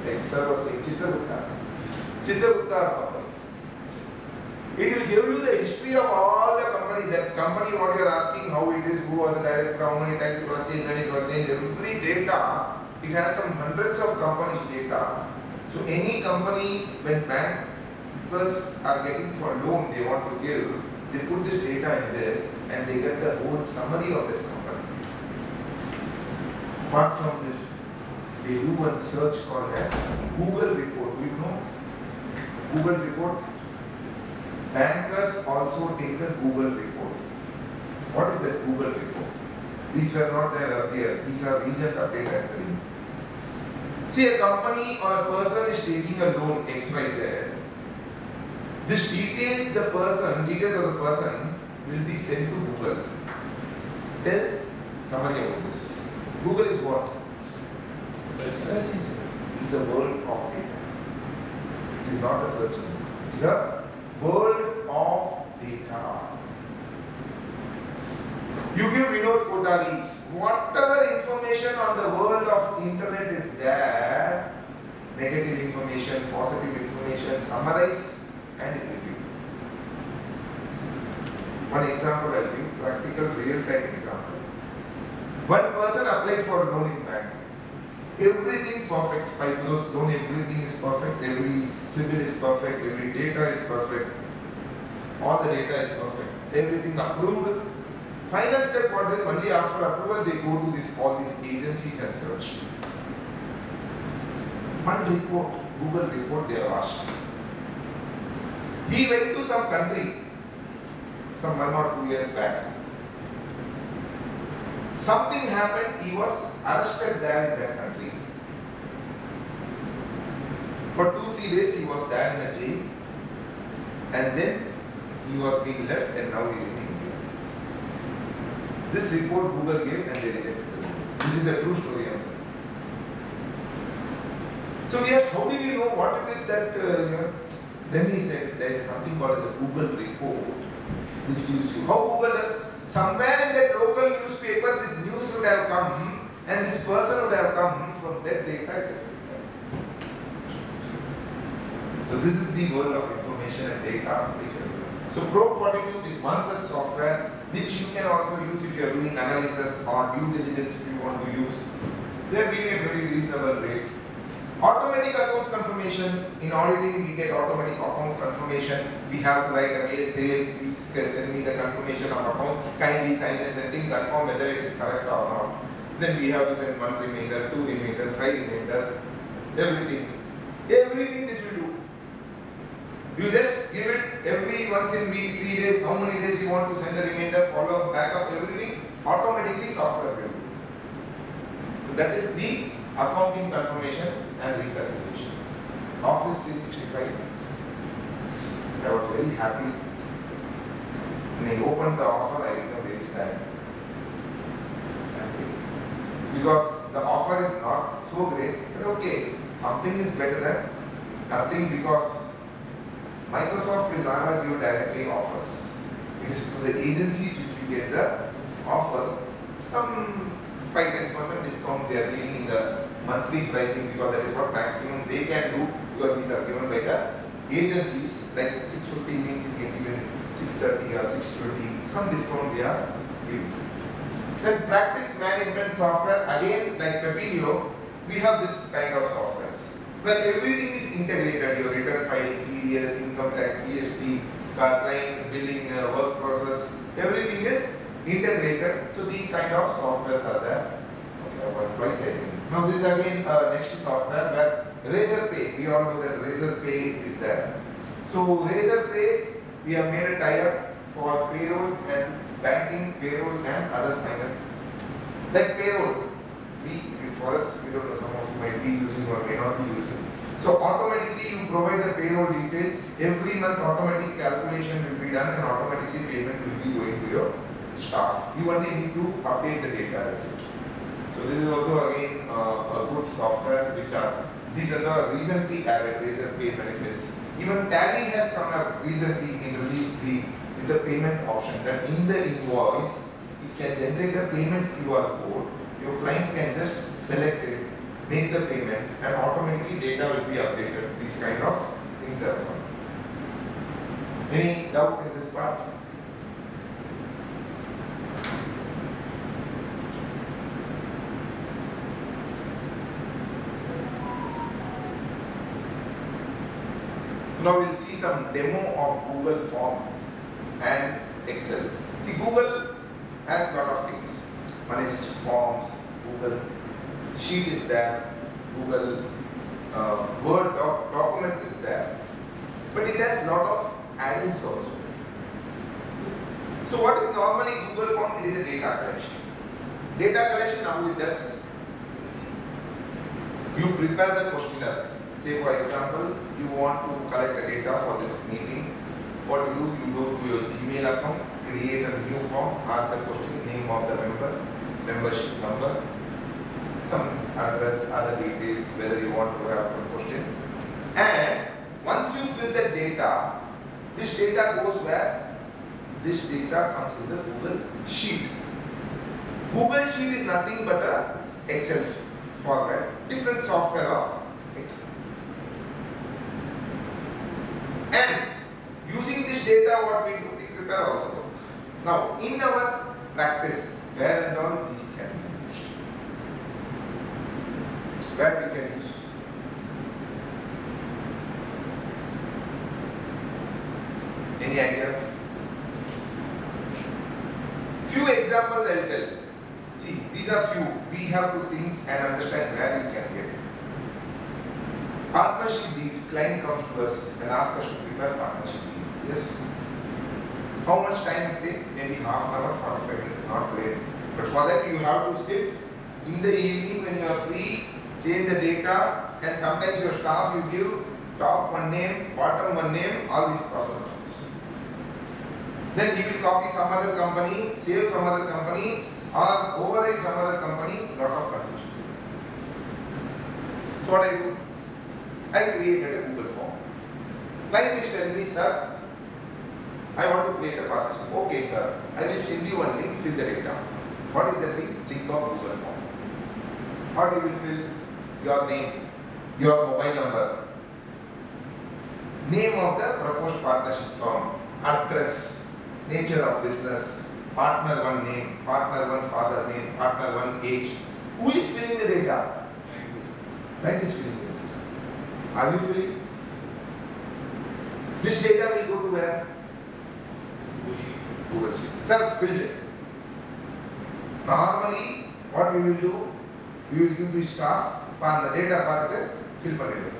like sir was saying, Chitragupta companies. It will give you the history of all the companies, that company what you are asking, how it is, who was the director, how many times it was changed, when it was changed, every data. It has some hundreds of companies data. So any company, when bankers are getting for loan they want to give, they put this data in this and they get the whole summary of that company. Apart from this, they do one search called as Google report. Do you know Google report? Bankers also take a Google report. What is that Google report? These were not there earlier. These are recent update actually. See, a company or a person is taking a loan XYZ. This details of the person will be sent to Google. Tell summary about this. Google is what? Search engine. It is a world of data. It is not a search engine. It is a world of data. You give Vinod Kothari, whatever information on the world of internet is there, negative information, positive information, summarize and it will give. One example I will give, practical real-time example. One person applied for a loan in bank. Everything perfect, 5 crores loan, everything is perfect, every CIBIL is perfect, every data is perfect, all the data is perfect, everything approved. Final step what is, only after approval they go to all these agencies and search. One report, Google report they have asked. He went to some country, some 1 or 2 years back. Something happened, he was arrested there in that country. For 2-3 days he was there in a jail and then he was being left and now he is in India. This report Google gave and they rejected it. This is a true story. So we asked, how did you know what it is that, then he said there is something called as a Google report which gives you, how Google does, somewhere in that local newspaper this news would have come and this person would have come from that data it is written. So this is the world of information and data which so Pro 42 is one such software which you can also use if you are doing analysis or due diligence if you want to use. They are giving a very reasonable rate. Automatic accounts confirmation. In auditing, we get automatic accounts confirmation. We have to write a mail, says, please send me the confirmation of account. Kindly sign and send in, confirm whether it is correct or not. Then we have to send 1 remainder, 2 remainder, 5 remainder, everything. Everything this will do. You just give it every once in week, 3 days, how many days you want to send the remainder, follow up, backup, everything. Automatically software will do. So that is the accounting confirmation and reconciliation. Office 365. I was very happy. When I opened the offer, I became very sad. Because the offer is not so great, but okay, something is better than nothing because Microsoft will never give directly offers. It is to the agencies which we get the offers. Some 5-10% discount they are giving in the monthly pricing because that is what maximum they can do because these are given by the agencies like 650 means it can give 630 or 620, some discount they are giving. Then practice management software, again like Pepilio, we have this kind of software where everything is integrated, your return filing, TDS, income tax, GST, client billing, work process, everything is integrated. So these kind of softwares are there. Okay, twice I think. Now this is again next software where Razorpay, we all know that Razorpay is there. So Razorpay, we have made a tie-up for payroll and banking, payroll and other finance. Like payroll, for us, we don't know, some of you might be using or may not be using. So automatically you provide the payroll details. Every month automatic calculation will be done and automatically payment will be going to your staff. You only need to update the data, that's it. So this is also again a good software which are, these are the recently added, these are pay benefits. Even Tally has come up recently and released with the payment option that in the invoice it can generate a payment QR code. Your client can just select it, make the payment, and automatically data will be updated. These kind of things are done. Any doubt in this part? So now we'll see some demo of Google Form and Excel. See, Google has a lot of things. One is forms, Google Sheet is there, Google Word documents is there, but it has a lot of add-ins also. So what is normally Google Form? It is a data collection. Data collection, how it does? You prepare the questionnaire. Say for example, you want to collect the data for this meeting. What you do, you go to your Gmail account, create a new form, ask the question, name of the member, membership number, some address, other details, whether you want to have the question. And once you fill the data, this data goes where? This data comes in the Google Sheet. Google Sheet is nothing but a Excel format, different software of Excel. And using this data, what we do, we prepare all the work. Now, in our practice, where and all these can be used? Where we can use? Any idea? Few examples I will tell. See, these are few. We have to think and understand where you can get. Partnership deed. Client comes to us and asks us to prepare partnership deed. Yes. How much time it takes? Maybe half an hour, 45 minutes, not great. But for that you have to sit in the evening when you are free, change the data, and sometimes your staff you give top one name, bottom one name, all these problems. Then he will copy some other company, save some other company, or override some other company, lot of confusion. So what I do? I created a Google form. Client is telling me, sir, I want to create a partnership. Okay, sir, I will send you one link, fill the data. What is that link? Link of Google form. What you will fill? Your name, your mobile number, name of the proposed partnership firm, address, nature of business, partner one name, partner one father name, partner one age. Who is filling the data? Client is filling the data. Are you filling? This data will go to where? Google Sheet. Sir, filled it. Normally, what we will do, we will give the staff the data part fill it.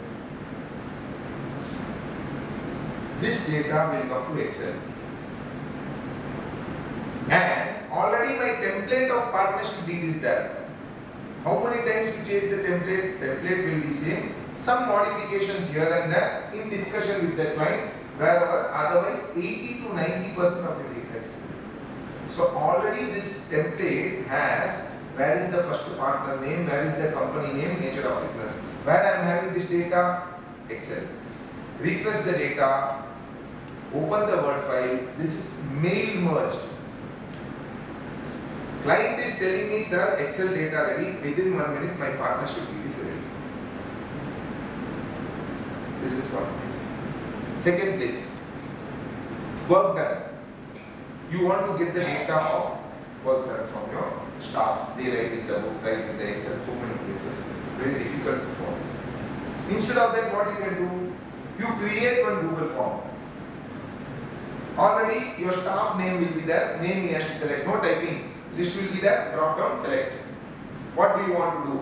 This data will come to Excel. And already my template of partnership deed is there. How many times you change the template? Template will be same. Some modifications here and there in discussion with the client, wherever otherwise 80 to 90% of your data is same. So already this template has where is the first partner name, where is the company name, nature of business. Where I am having this data? Excel. Refresh the data, open the Word file. This is mail merged. Client is telling me, sir, Excel data ready. Within 1 minute, my partnership deed is ready. This is one place. Second place, work done. You want to get the data of work done from your staff. They write in the books, write in the Excel, so many places. Very difficult to follow. Instead of that, what you can do? You create one Google form. Already your staff name will be there. Name he has to select. No typing. List will be there. Drop down, select. What do you want to do?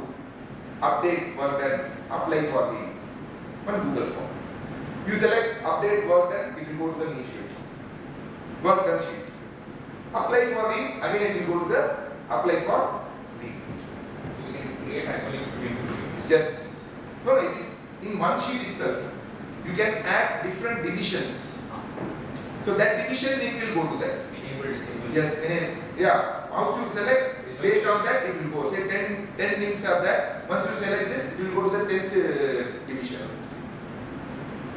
Update, work done. Apply for the one Google form. You select update, work done. It will go to the new sheet. Work done sheet. Apply for the, again it will go to the apply for the. So we can create hyperlink between two sheets. Yes. No, it is in one sheet itself, you can add different divisions. So that division link will go to that. Enable, disable. Yes, yeah. Once you select, based on that it will go. Say 10 links are there. Once you select this, it will go to the 10th division.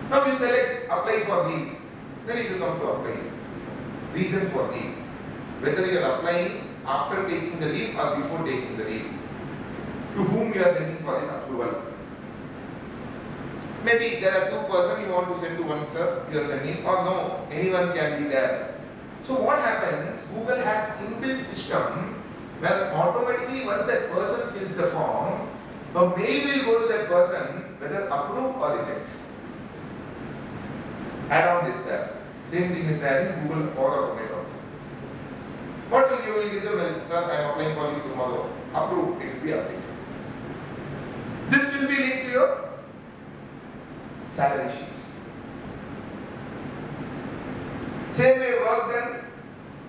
Now you select apply for leave. Then it will come to apply. Reason for leave. Whether you are applying after taking the leave or before taking the leave. To whom you are sending for this approval. Maybe there are 2 persons you want to send to one sir, you are sending, or no, anyone can be there. So what happens, Google has inbuilt system where automatically once that person fills the form, a mail will go to that person whether approve or reject. Add on this there. Same thing is there in Google or Automate also. What will you will give them? Sir, I am applying for you tomorrow. Approve, it will be updated. This will be linked to your salary sheet. Same way work done.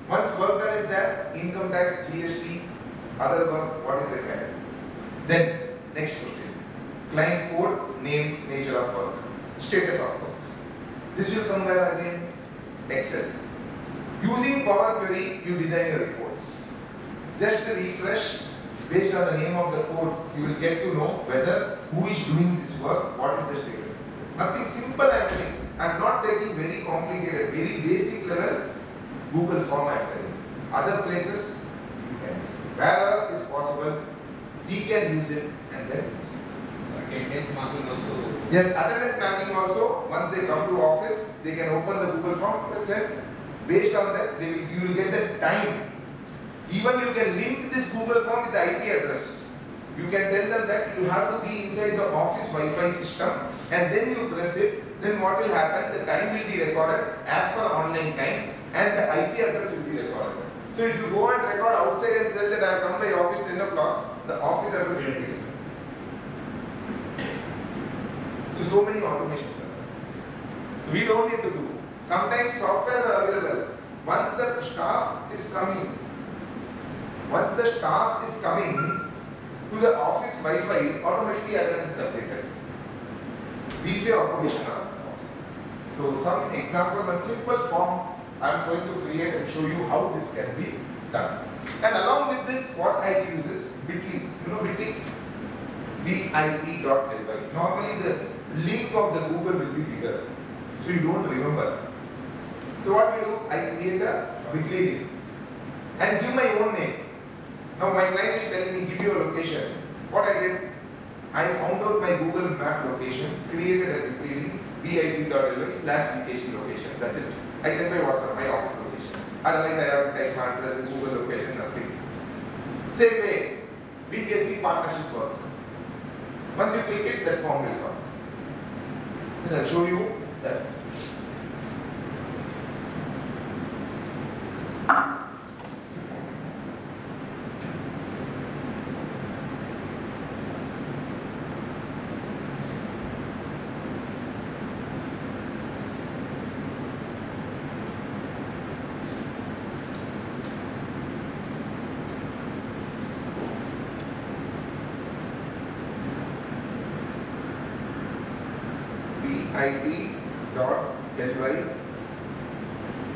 Once work done is there, income tax, GST, other work, what is required? Then, next question. Client code, name, nature of work, status of work. This will come where again? Excel. Using Power Query, you design your reports. Just to refresh, based on the name of the code, you will get to know whether who is doing this work, what is the status. Nothing simple I am saying. I am not taking very complicated, very basic level Google form I am telling. Other places you can see. Wherever is possible, we can use it and then use it. Attendance marking also. Yes, attendance mapping also, once they come to office, they can open the Google form, press send. Based on that, you will get the time. Even you can link this Google form with the IP address. You can tell them that you have to be inside the office Wi-Fi system and then you press it, then what will happen? The time will be recorded as per online time and the IP address will be recorded. So if you go and record outside and tell that I have come to your office 10 o'clock, the office address will be different. So many automations are there. So we don't need to do. Sometimes softwares are available. Once the staff is coming to the office Wi-Fi, automatically attendance is updated. These way automation are possible. So some example, one simple form I am going to create and show you how this can be done. And along with this, what I use is Bitly. You know Bitly? bit.ly. Normally the link of the Google will be bigger, so you don't remember. So what we do? I create a Bitly link and give my own name. Now my client is telling me give your location. What I did? I found out my Google map location, created a Bitly link, bit.ly/VKC location. That's it. I sent my WhatsApp, my office location. Otherwise I have to type my address in Google location, nothing. Same way, VKC partnership work. Once you click it, that form will come. Then I'll show you that.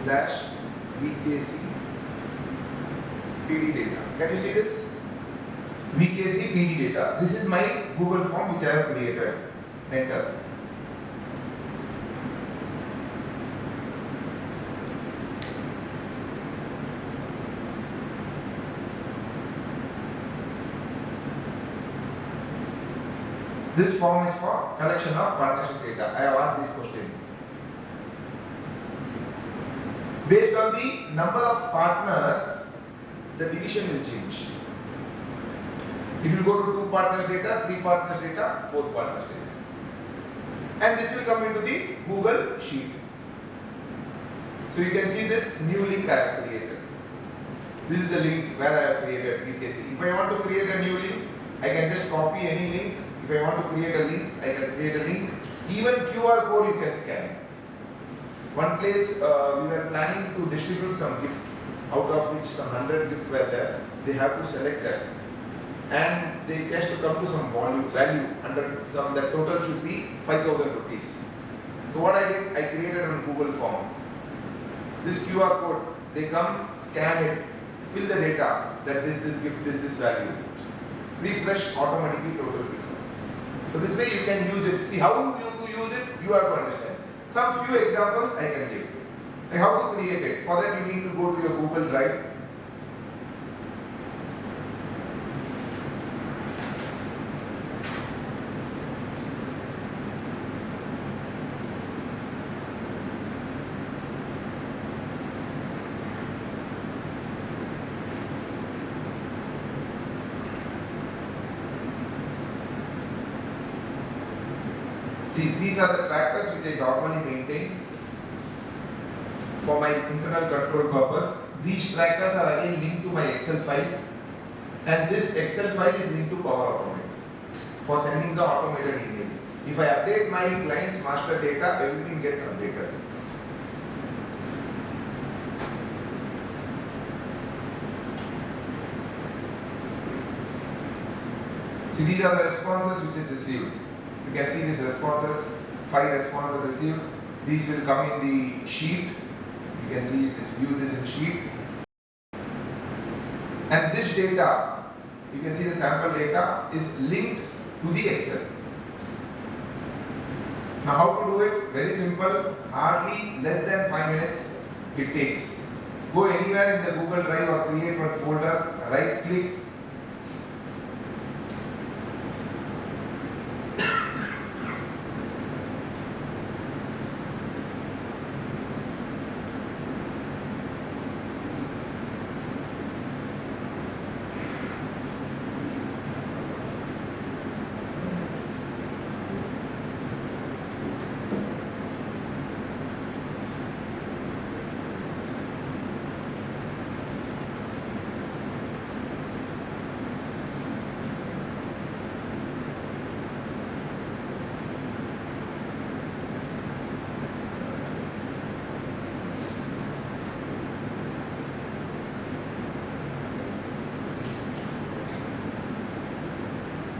bit.ly/VKC PD data. Can you see this? VKC PD data. This is my Google form which I have created. Enter. This form is for collection of partnership data. I have asked this question. Based on the number of partners, the division will change. It will go to 2 partners data, 3 partners data, 4 partners data. And this will come into the Google Sheet. So you can see this new link I have created. This is the link where I have created VKC. If I want to create a new link, I can just copy any link. If I want to create a link, I can create a link. Even QR code you can scan. One place we were planning to distribute some gift, out of which some 100 gifts were there. They have to select that. and they has to come to some value under some, that total should be 5,000 rupees. So what I did, I created a Google form. This QR code, they come, scan it, fill the data that this gift, this value. Refresh, automatically total will come. So this way you can use it. See how you have to use it, you have to understand. Some few examples I can give. Like how to create it. For that you need to go to your Google Drive. See, these are the trackers which I normally maintain for my internal control purpose. These trackers are again linked to my Excel file, and this Excel file is linked to Power Automate for sending the automated email. If I update my client's master data, everything gets updated. See, these are the responses which is received. You can see these responses, 5 responses received. These will come in the sheet. You can see this, view this in sheet. And this data, you can see the sample data is linked to the Excel. Now how to do it? Very simple, hardly less than 5 minutes it takes. Go anywhere in the Google Drive or create one folder, right click,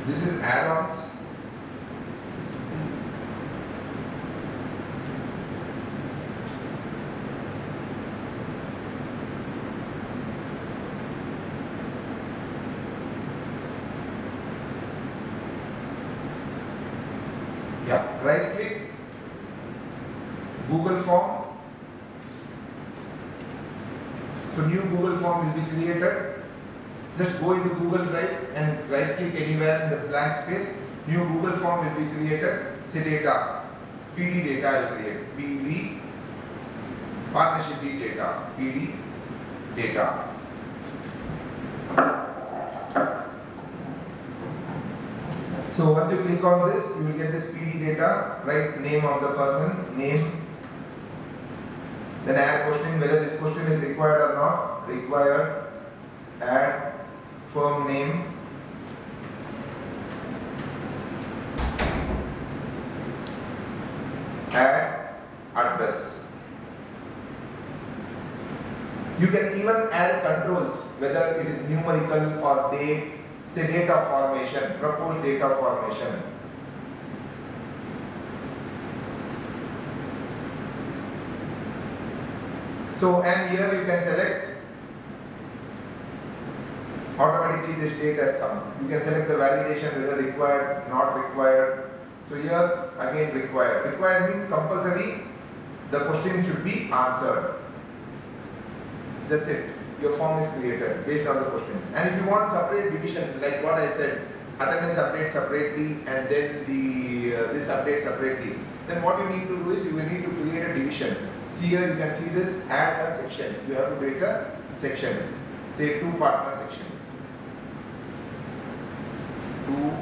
this is add-ons. Yeah, right click, Google form. So new Google form will be created. Just go into Google Drive and right click anywhere in the blank space. New Google form will be created. Say data, PD data I will create. PD, partnership lead data, PD data. So once you click on this, you will get this PD data, write name of the person, name. Then add question, whether this question is required or not, required, add firm name, add address. You can even add controls, whether it is numerical or date, say date of formation, proposed date of formation. So, and here you can select, automatically this date has come. You can select the validation, whether required, not required. So here again required. Required means compulsory, the question should be answered. That's it. Your form is created based on the questions. And if you want separate division, like what I said, attendance update separately and then this update separately, then what you need to do is you will need to create a division. See here you can see this, add a section. You have to make a section. Say 2 partner section. 2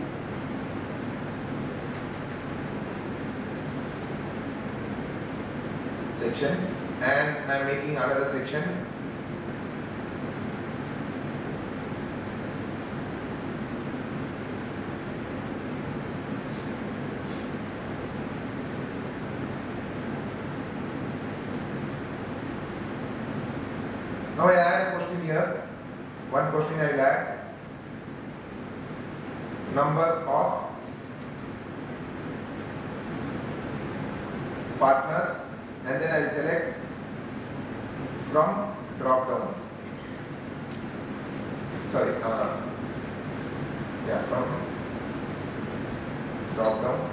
section, and I am making another section. Now I add a question here. One question I will add. number of partners, and then I'll select from drop down. Sorry, from drop down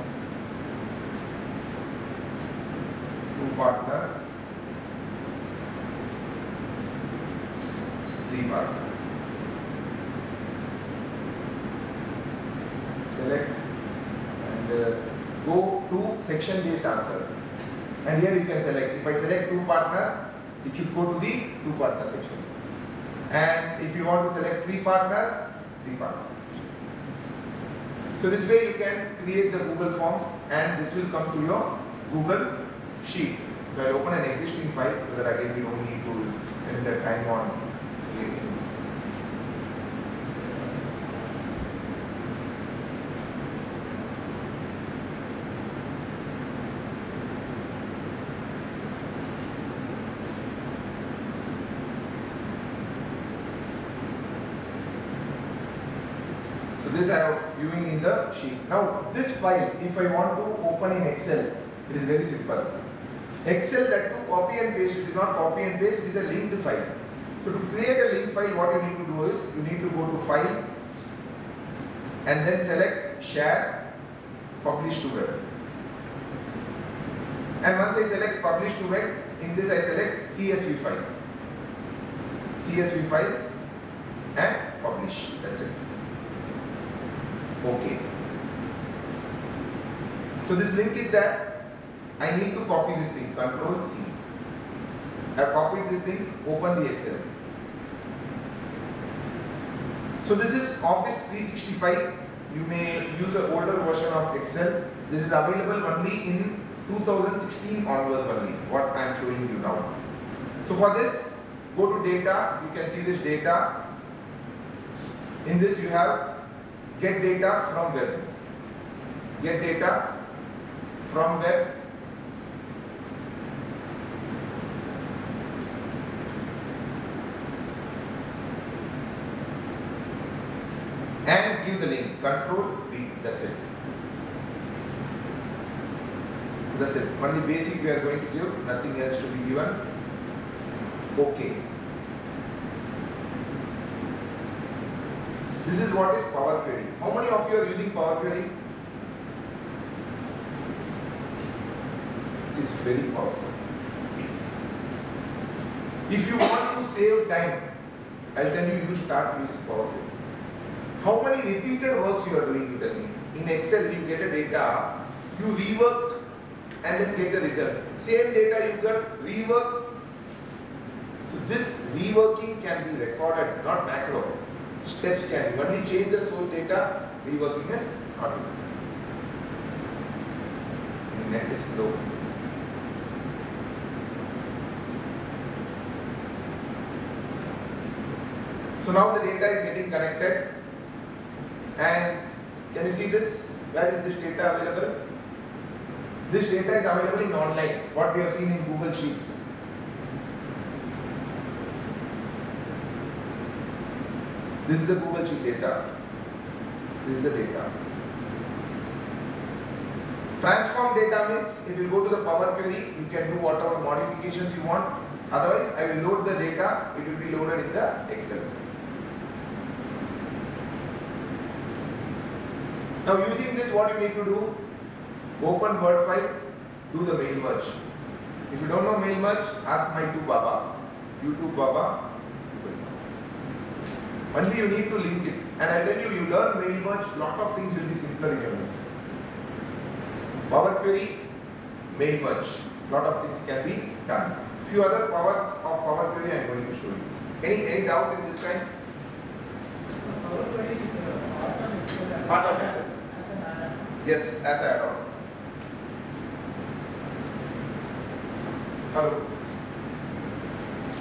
to partner, 3 partner. Select and go to section based answer. And here you can select. If I select 2 partner, it should go to the 2 partner section. And if you want to select 3 partner, 3 partner section. So this way you can create the Google form, and this will come to your Google Sheet. So I'll open an existing file so that again we don't need to spend the time on creating. This I am viewing in the sheet. Now this file, if I want to open in Excel, it is very simple. Excel, that to copy and paste, it is not copy and paste, it is a linked file. So to create a linked file, what you need to do is, you need to go to File and then select Share, Publish to Web. And once I select Publish to Web, in this I select CSV file. CSV file and Publish, that's it. Okay. So this link is there. I need to copy this thing. Control C. I have copied this link. Open the Excel. So this is Office 365. You may use an older version of Excel. This is available only in 2016 onwards only. What I am showing you now. So for this, go to Data. You can see this data. In this you have get data from web. Get data from web. And give the link. Control V. That's it. That's it. Only basic we are going to give. Nothing else to be given. Okay. This is what is Power Query. How many of you are using Power Query? It is very powerful. If you want to save time, I'll tell you, start using Power Query. How many repeated works you are doing, you tell me. In Excel, you get a data, you rework and then get the result. Same data you got, rework. So this reworking can be recorded, not macro. Steps can be. Only change the source data, reworking is not enough. Net is slow. So now the data is getting connected, and can you see this? Where is this data available? This data is available in online, what we have seen in Google Sheet. This is the Google Sheet data. This is the data. Transform data means it will go to the Power Query. You can do whatever modifications you want. Otherwise, I will load the data. It will be loaded in the Excel. Now, using this, what you need to do? Open Word file. Do the mail merge. If you don't know mail merge, ask my Baba. YouTube Baba. Only you need to link it. And I tell you, you learn mail merge, lot of things will be simpler in your life. Power Query, mail merge, lot of things can be done. Few other powers of Power Query I am going to show you. Any doubt in this kind? So Power Query is a Part of Excel. As an add-on. Yes, as an add-on. Hello.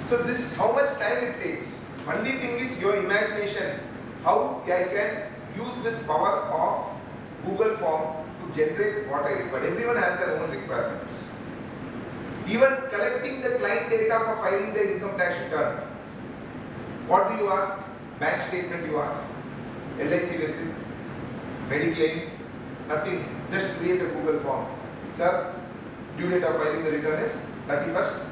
So this is how much time it takes. Only thing is your imagination. How I can use this power of Google form to generate what I require. Everyone has their own requirement. Even collecting the client data for filing the income tax return. What do you ask? Bank statement you ask. LIC receipt. Mediclaim, nothing. Just create a Google form. Sir, due date of filing the return is 31st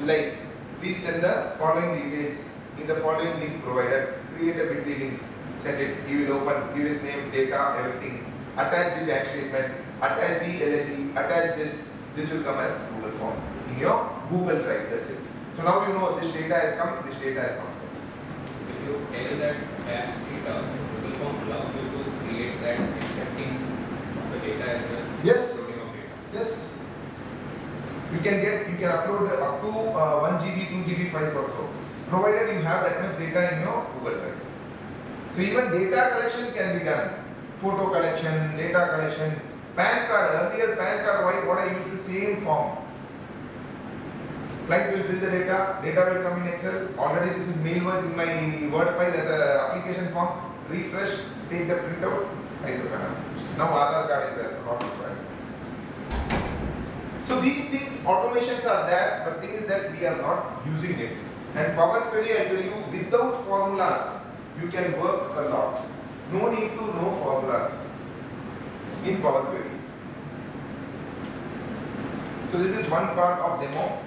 July. Please send the following details in the following link provided. Create a bit.ly link. Send it. He will open. Give his name, data, everything. Attach the bank statement. Attach the LIC. Attach this. This will come as Google form in your Google Drive. That's it. So now you know this data has come. This data has come. If you tell that batch data, Google form allows you to create that accepting of the data as well. Yes. Uploading of data. Yes. You can upload up to 1 GB, 2 GB files also, provided you have that much data in your Google Drive. So even data collection can be done. Photo collection, data collection, PAN card. Earlier PAN card, what I used to same form. Client will fill the data will come in Excel. Already this is mail word in my Word file as a application form. Refresh, take the printout, file the PAN application. Now Aadhaar card is there, so not required. So these things, automations are there, but thing is that we are not using it. And Power Query, I tell you, without formulas, you can work a lot. No need to know formulas in Power Query. So this is one part of demo.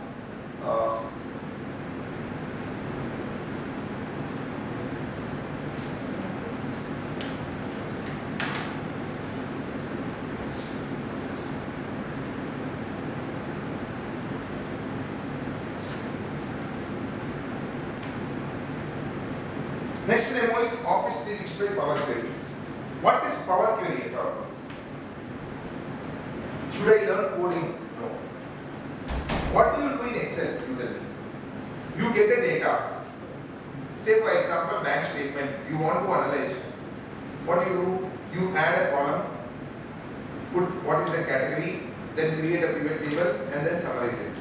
Next demo is Office 365 Power Query. What is Power Query at all? Should I learn coding? No. What do you do in Excel? You tell me. You get a data. Say for example, bank statement. You want to analyze. What do? You add a column, put what is the category, then create a pivot table, and then summarize it.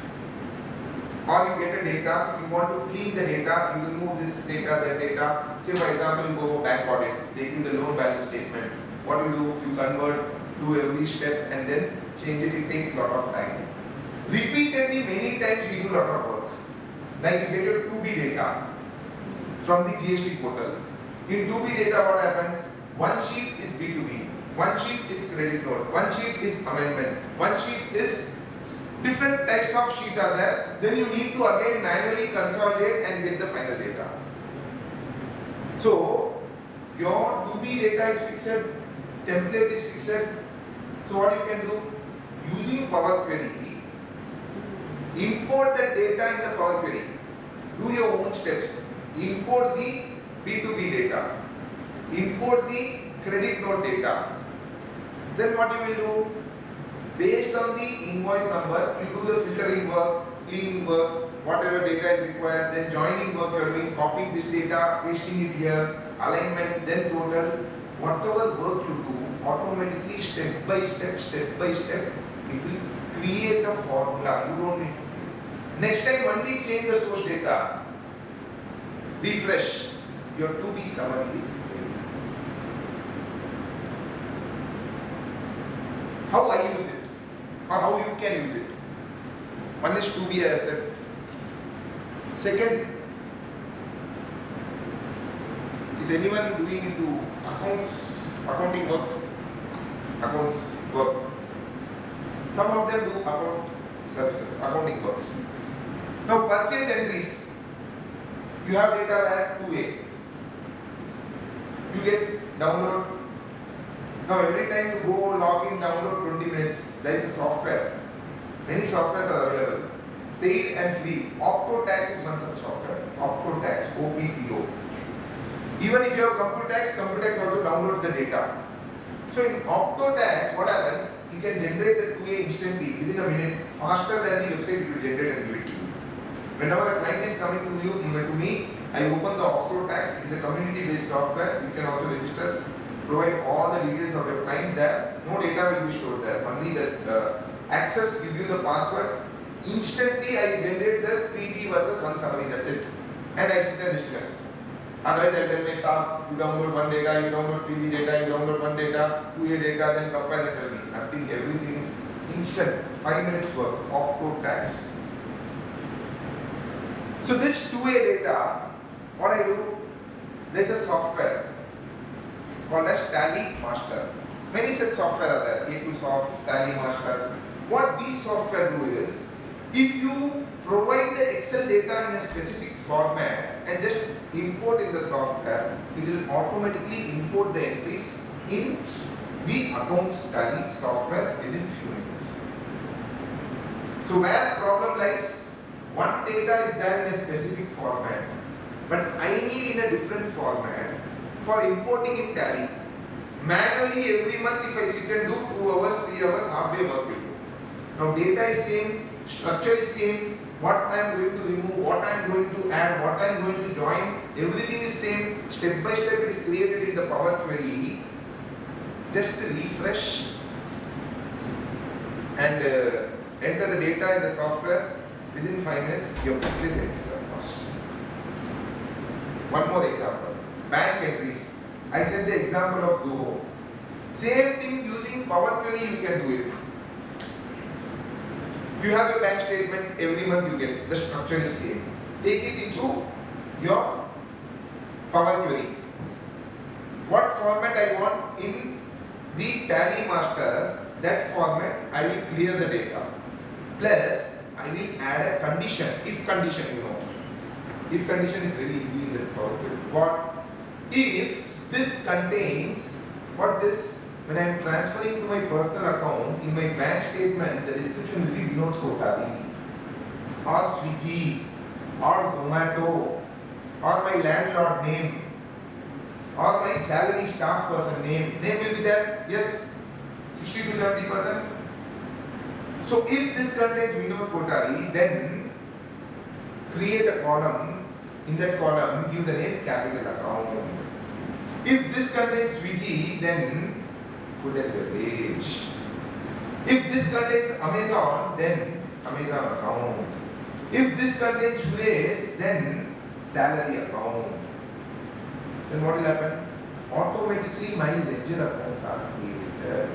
Or you get a data, you want to clean the data, you remove this data, that data. Say for example, you go for bank audit, they give the loan balance statement. What do? You convert, do every step and then change it. It takes a lot of time. Repeatedly, many times we do a lot of work. Like you get your 2B data from the GST portal. In 2B data, what happens? One sheet is B2B, one sheet is credit note, one sheet is amendment, one sheet is different types of sheets are there. Then you need to again manually consolidate and get the final data. So your 2B data is fixed, template is fixed. So what you can do? Using Power Query, import the data in the Power Query. Do your own steps. Import the B2B data. Import the credit note data. Then what you will do? Based on the invoice number, you do the filtering work, cleaning work, whatever data is required, then joining work you are doing, copying this data, pasting it here, alignment, then total. Whatever work you do, automatically step by step, it will create a formula. You don't need to think. Next time only change the source data. Refresh. Your 2B summary is ready. How I use it, or how you can use it. One is 2B, I have said. Second, is anyone doing into accounting work? Accounts work. Some of them do account services, accounting works. Now purchase entries. You have data at 2A. You get download. Now every time you go log in, download 20 minutes. There is a software. Many softwares are available. Paid and free. OptoTax is one such software. OptoTax, OPTO. Even if you have CompuTax also downloads the data. So in OptoTax, what happens? You can generate the 2A instantly within a minute, faster than the website it will generate and give it to you. Whenever a client is coming to me, I open the OptoTax. It's a community-based software. You can also register, provide all the details of your client there. No data will be stored there. Only that access, give you the password. Instantly, I generate the 3B versus 1 summary. That's it. And I sit and discuss. Otherwise, I will tell my staff, you download one data, you download 3B data, you download one data, 2A data, then compare and tell me. Nothing, everything is instant. 5 minutes work. OptoTax. So this 2A data, what I do, there is a software called as Tally Master. Many such software are there, A2 Soft, Tally Master. What these software do is, if you provide the Excel data in a specific format and just import in the software, it will automatically import the entries in the accounts tally software within few minutes. So where problem lies, one data is there in a specific format, but I need in a different format for importing in tally. Manually every month if I sit and do 2 hours, 3 hours, half day work will do. Now data is same, structure is same, what I am going to remove, what I am going to add, what I am going to join, everything is same. Step by step it is created in the Power Query. Just refresh and enter the data in the software. Within 5 minutes your purchase entries are lost. One more example, bank entries. I said the example of Zoho. Same thing using Power Query you can do it. You have a bank statement, every month you get, the structure is same. Take it into your Power Query. What format I want in the Tally Master, that format I will clear the data. Plus I will add a condition, if condition you know. If condition is very easy in the Power Query. What if this contains, what this, when I am transferring to my personal account, in my bank statement, the description will be Vinod Kotari, or Swiggy, or Zomato, or my landlord name, or my salary staff person name. Name will be there, yes, 60 to 70%. So if this contains Vinod Kotari, then create a column. In that column, give the name capital account. If this contains Swiggy, then food and beverage. If this contains Amazon, then Amazon account. If this contains Suresh, then salary account. Then what will happen? Automatically my ledger accounts are created.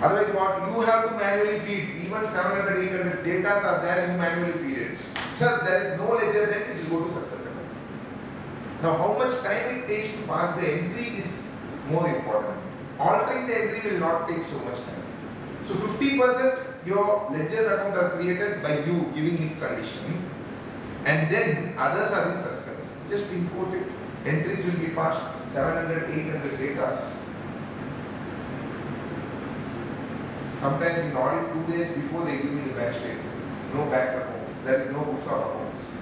Otherwise what? You have to manually feed. Even 700, 800 data are there, you manually feed it. Sir, there is no ledger, then it will go to suspense account. Now how much time it takes to pass the entry is more important. Altering the entry will not take so much time. So 50% your ledgers account are created by you giving if condition, and then others are in suspense. Just import it. Entries will be passed 700, 800 data. Sometimes in audit 2 days before they give me the bank statement. No bank accounts. There is no books of accounts.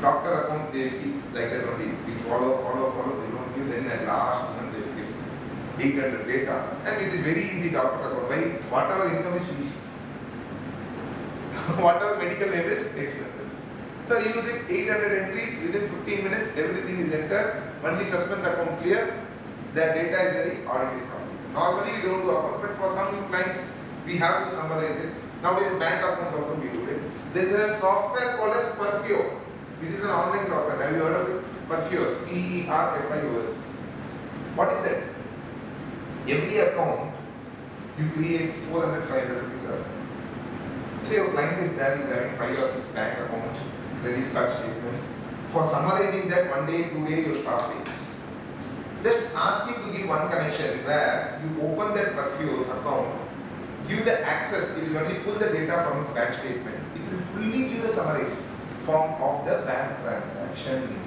Doctor account they keep like that only. We follow. They don't give. Then at last month they will give 800 data, and it is very easy doctor account. Why? Whatever income is fees. Whatever medical name is expenses. So you use it 800 entries within 15 minutes. Everything is entered. Only suspense account clear. That data is ready. Audit is complete. Normally we don't do account, but for some clients we have to summarize it. Nowadays bank accounts also we do it. There is a software called as Perfio, which is an online software. Have you heard of it? Perfios, P-E-R-F-I-O-S. What is that? Every account you create 400, 500 rupees. So your client is there, he is having 5 or 6 bank accounts, credit card statement. For summarizing that, 1 day, 2 days your staff takes. Just ask him to give one connection where you open that Perfio's account, give the access, it will only pull the data from its bank statement. It will fully give the summarized form of the bank transaction.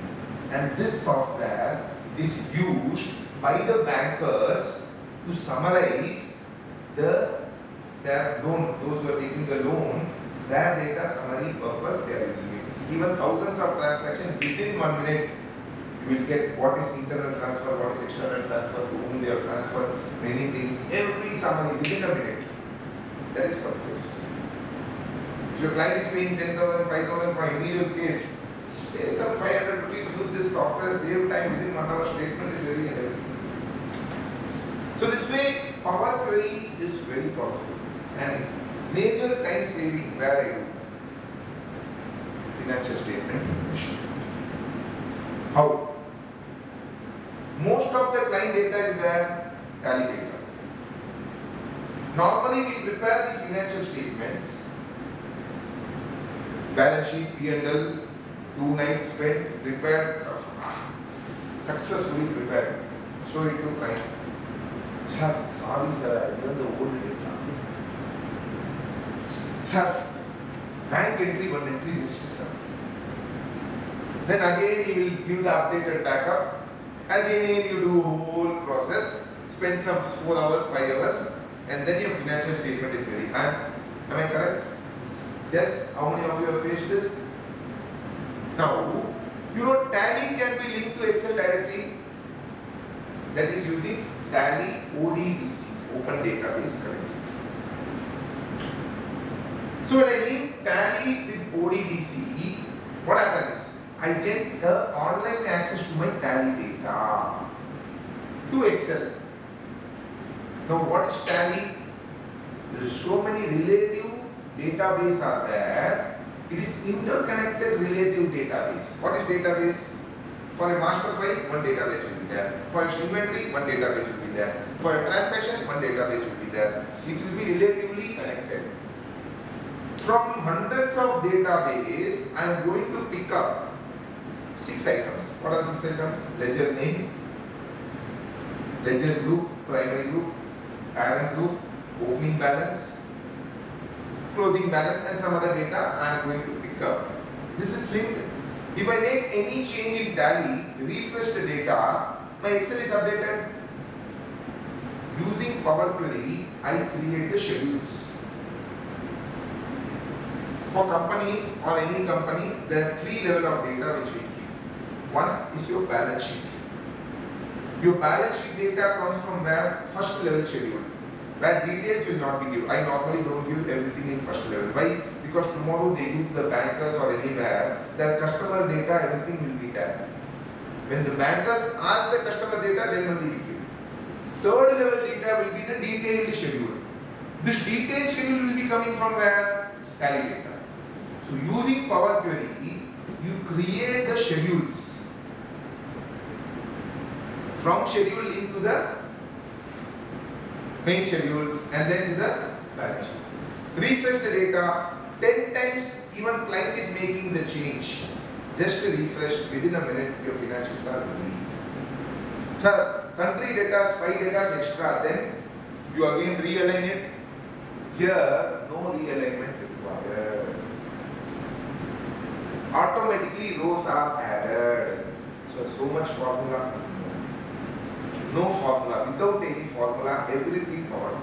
And this software is used by the bankers to summarize their loan, those who are taking the loan, their data summary purpose they are using it. Even thousands of transactions within 1 minute. You will get what is internal transfer, what is external transfer, to whom they have transferred, many things, every summary within a minute. That is purpose. If your client is paying 10,000, 5,000 for individual case, pay some 500 rupees, use this software, save time within 1 hour statement is ready and everything. So this way, Power Query is very powerful and major time saving where I do financial statement preparation. How? Most of the client data is where? Tally data. Normally we prepare the financial statements, balance sheet, P&L, 2 nights spent, prepared, successfully prepared, show it to client. Sir, sorry sir, even the old data. Sir, bank entry, one entry missed sir. Then again you will give the updated backup. Again you do whole process, spend some 4 hours, 5 hours, and then your financial statement is ready. Am I correct? Yes? How many of you have faced this? Now, you know Tally can be linked to Excel directly. That is using Tally ODBC, Open Database Connectivity. So when I link Tally with ODBC, what happens? I get the online access to my Tally data to Excel. Now what is Tally? There is so many relative database are there. It is interconnected relative database. What is database? For a master file, one database will be there. For its inventory, one database will be there. For a transaction, one database will be there. It will be relatively connected. From hundreds of database, I am going to pick up 6 items. What are 6 items? Ledger name, ledger group, primary group, parent group, opening balance, closing balance, and some other data I am going to pick up. This is linked. If I make any change in Tally, refresh the data, my Excel is updated. Using Power Query, I create the schedules. For companies or any company, there are 3 levels of data which we keep. One is your balance sheet. Your balance sheet data comes from where? First level schedule. Where details will not be given. I normally don't give everything in first level. Why? Because tomorrow they go to the bankers or anywhere, their customer data, everything will be there. When the bankers ask the customer data, they will only give. Third level data will be the detailed schedule. This detailed schedule will be coming from where? Tally data. So using Power Query, you create the schedules. From schedule link to the main schedule and then to the balance sheet. Refresh the data 10 times, even client is making the change. Just refresh, within a minute your financials are ready. Sir, sundry data, 5 data extra, then you again realign it. Here, no realignment required. Automatically rows are added. So much formula. No formula, without any formula, everything power.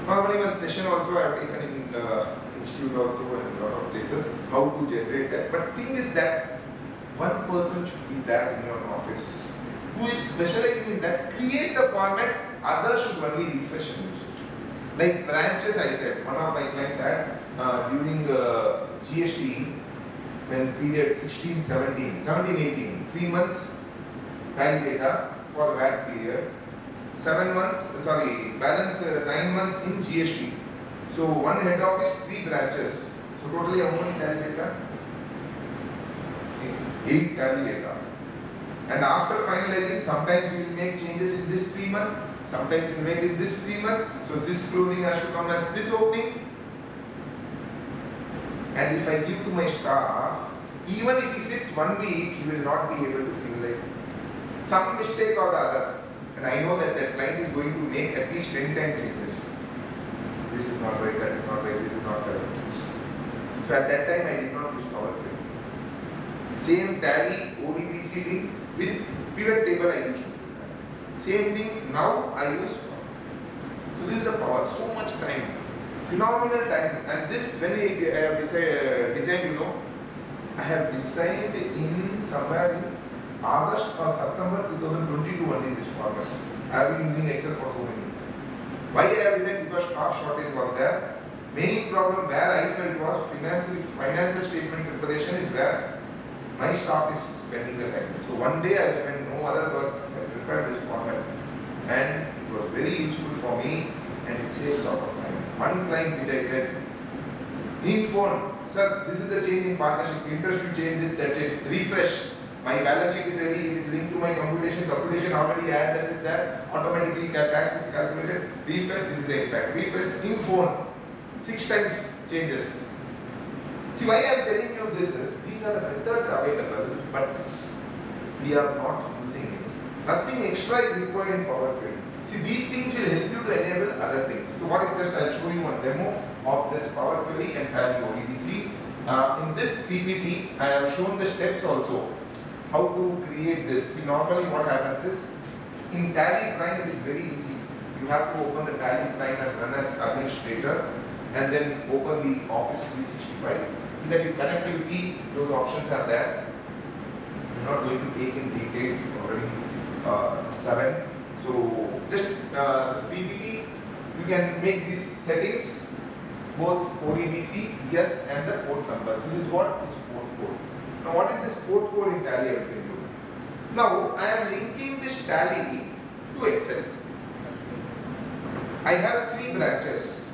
Normally one session also I have taken in institute also and a lot of places, how to generate that. But thing is that one person should be there in your office who is specializing in that. Create the format, others should only refresh and use it. Like branches, I said, one of my clients had during GST, when period 16, 17, 18, 3 months Tally data for VAT period, 7 months, balance 9 months in GST. So one head office, 3 branches. So totally how many Tally data? 8 Tally data. And after finalizing, sometimes we will make changes in this 3 month, sometimes we will make in this 3 month. So this closing has to come as this opening. And if I give to my staff, even if he sits 1 week, he will not be able to finalize some mistake or the other. And I know that that client is going to make at least 10 times changes. This is not right, that is not right, this is not correct. So at that time I did not use Power Query. Same Tally, ODBC link with pivot table I used to do that. Same thing now I use Power. So this is the power, so much time. Phenomenal time. And this, when I have designed, I have designed in somewhere in August or September 2022 only this format. I have been using Excel for so many years. Why I have designed? Because staff shortage was there. Main problem where I felt was financial statement preparation is where my staff is spending the time. So one day I spent no other work, I prepared this format and it was very useful for me and it saves a lot of time. One client which I said, in phone, sir, this is the change in partnership, interest to change this, that's it, refresh. My balance sheet is ready, it is linked to my computation already had, this is there, automatically tax is calculated, refresh, this is the impact. Refresh in phone, 6 times changes. See why I am telling you this is, these are the methods available, but we are not using it. Nothing extra is required in Power Query. See, these things will help you to enable other things. So what is just, I'll show you one demo of this Power Query and Tally ODBC. In this PPT, I have shown the steps also, how to create this. See, normally what happens is, in Tally Prime it is very easy. You have to open the Tally Prime as run as administrator and then open the Office 365. Then in connectivity, those options are there. I'm not going to take in detail, it's already 7. So just this PPT, you can make these settings, both ODBC, yes, and the port number. This is what is port code. Now what is this port code in Tally I will tell you. Now I am linking this Tally to Excel. I have 3 branches,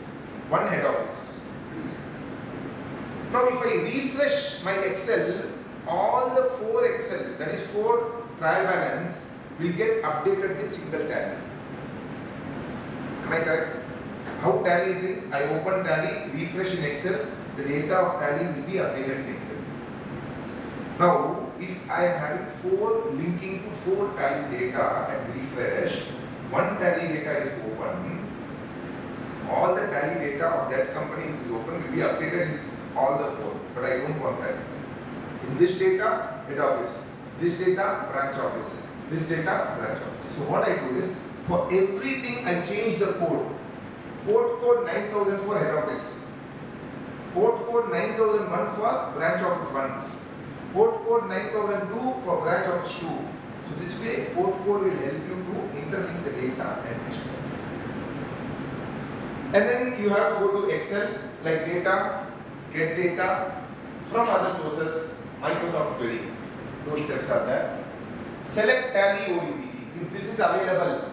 1 head office. Now if I refresh my Excel, all the 4 Excel, that is 4 trial balance, will get updated with single Tally. Am I correct? How Tally is doing? I open Tally, refresh in Excel, the data of Tally will be updated in Excel. Now, if I am having 4 linking to 4 Tally data and refresh, 1 Tally data is open, all the Tally data of that company which is open will be updated in all the 4, but I don't want that. In this data, head office, this data, branch office, this data, branch office. So what I do is, for everything I change the code. Port code 9000 for head office, port code 9001 for branch office 1, port code 9002 for branch office 2. So this way port code will help you to interlink the data and history. And then you have to go to Excel, like data, get data from other sources, Microsoft Query. Those steps are there. Select Tally ODBC. If this is available,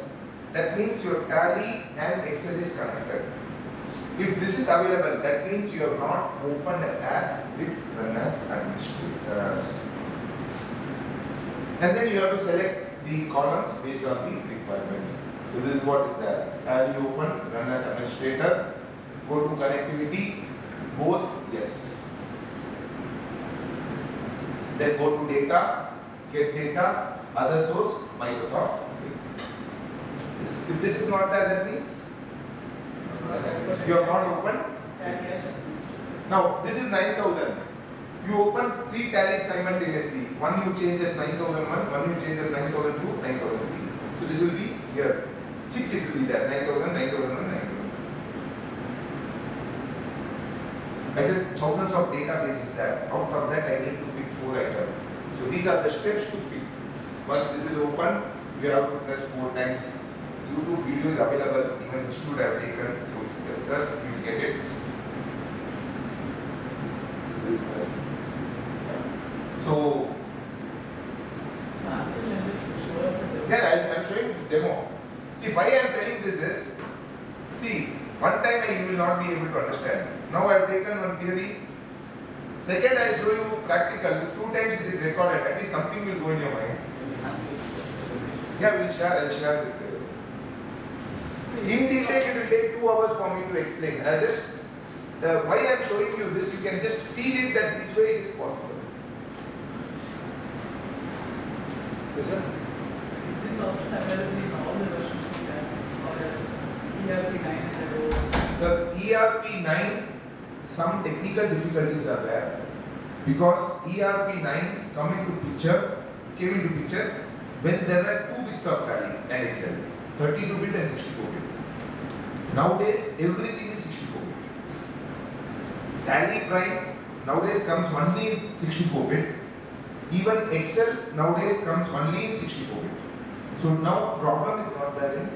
that means your Tally and Excel is connected. If this is available, that means you have not opened as with run as administrator. And then you have to select the columns based on the requirement. So this is what is there. Tally open, run as administrator, go to connectivity, both yes. Then go to data, get data, other source, Microsoft. If this is not there, that means you are not open. Now this is 9000. You open 3 tallies simultaneously. One you change as 9001, one you change as 9002, 9003. So this will be here. 6 it will be there. 9000, 9001, 9001. I said thousands of databases there. Out of that I need to pick 4 items. So these are the steps to pick. Once this is open, you have to press 4 times. YouTube video is available, even institute I have taken, so if you can search, you will get it. So this is the, so yeah, I'm showing demo. See, why I am telling this is, see, one time you will not be able to understand. Now I have taken one theory. Second, I will show you practical. 2 times it is recorded. At least something will go in your mind. Yeah, we'll share. I'll share with you. In detail, it will take 2 hours for me to explain. I just why I am showing you this, you can just feel it that this way it is possible. Yes, sir? Is this option available in all the versions we have, or ERP 9 and above? Sir, ERP 9, some technical difficulties are there because ERP 9 came into picture when there were 2 bits of Tally and Excel, 32-bit and 64-bit. Nowadays, everything is 64-bit. Tally Prime nowadays comes only in 64-bit. Even Excel nowadays comes only in 64-bit. So now problem is not there in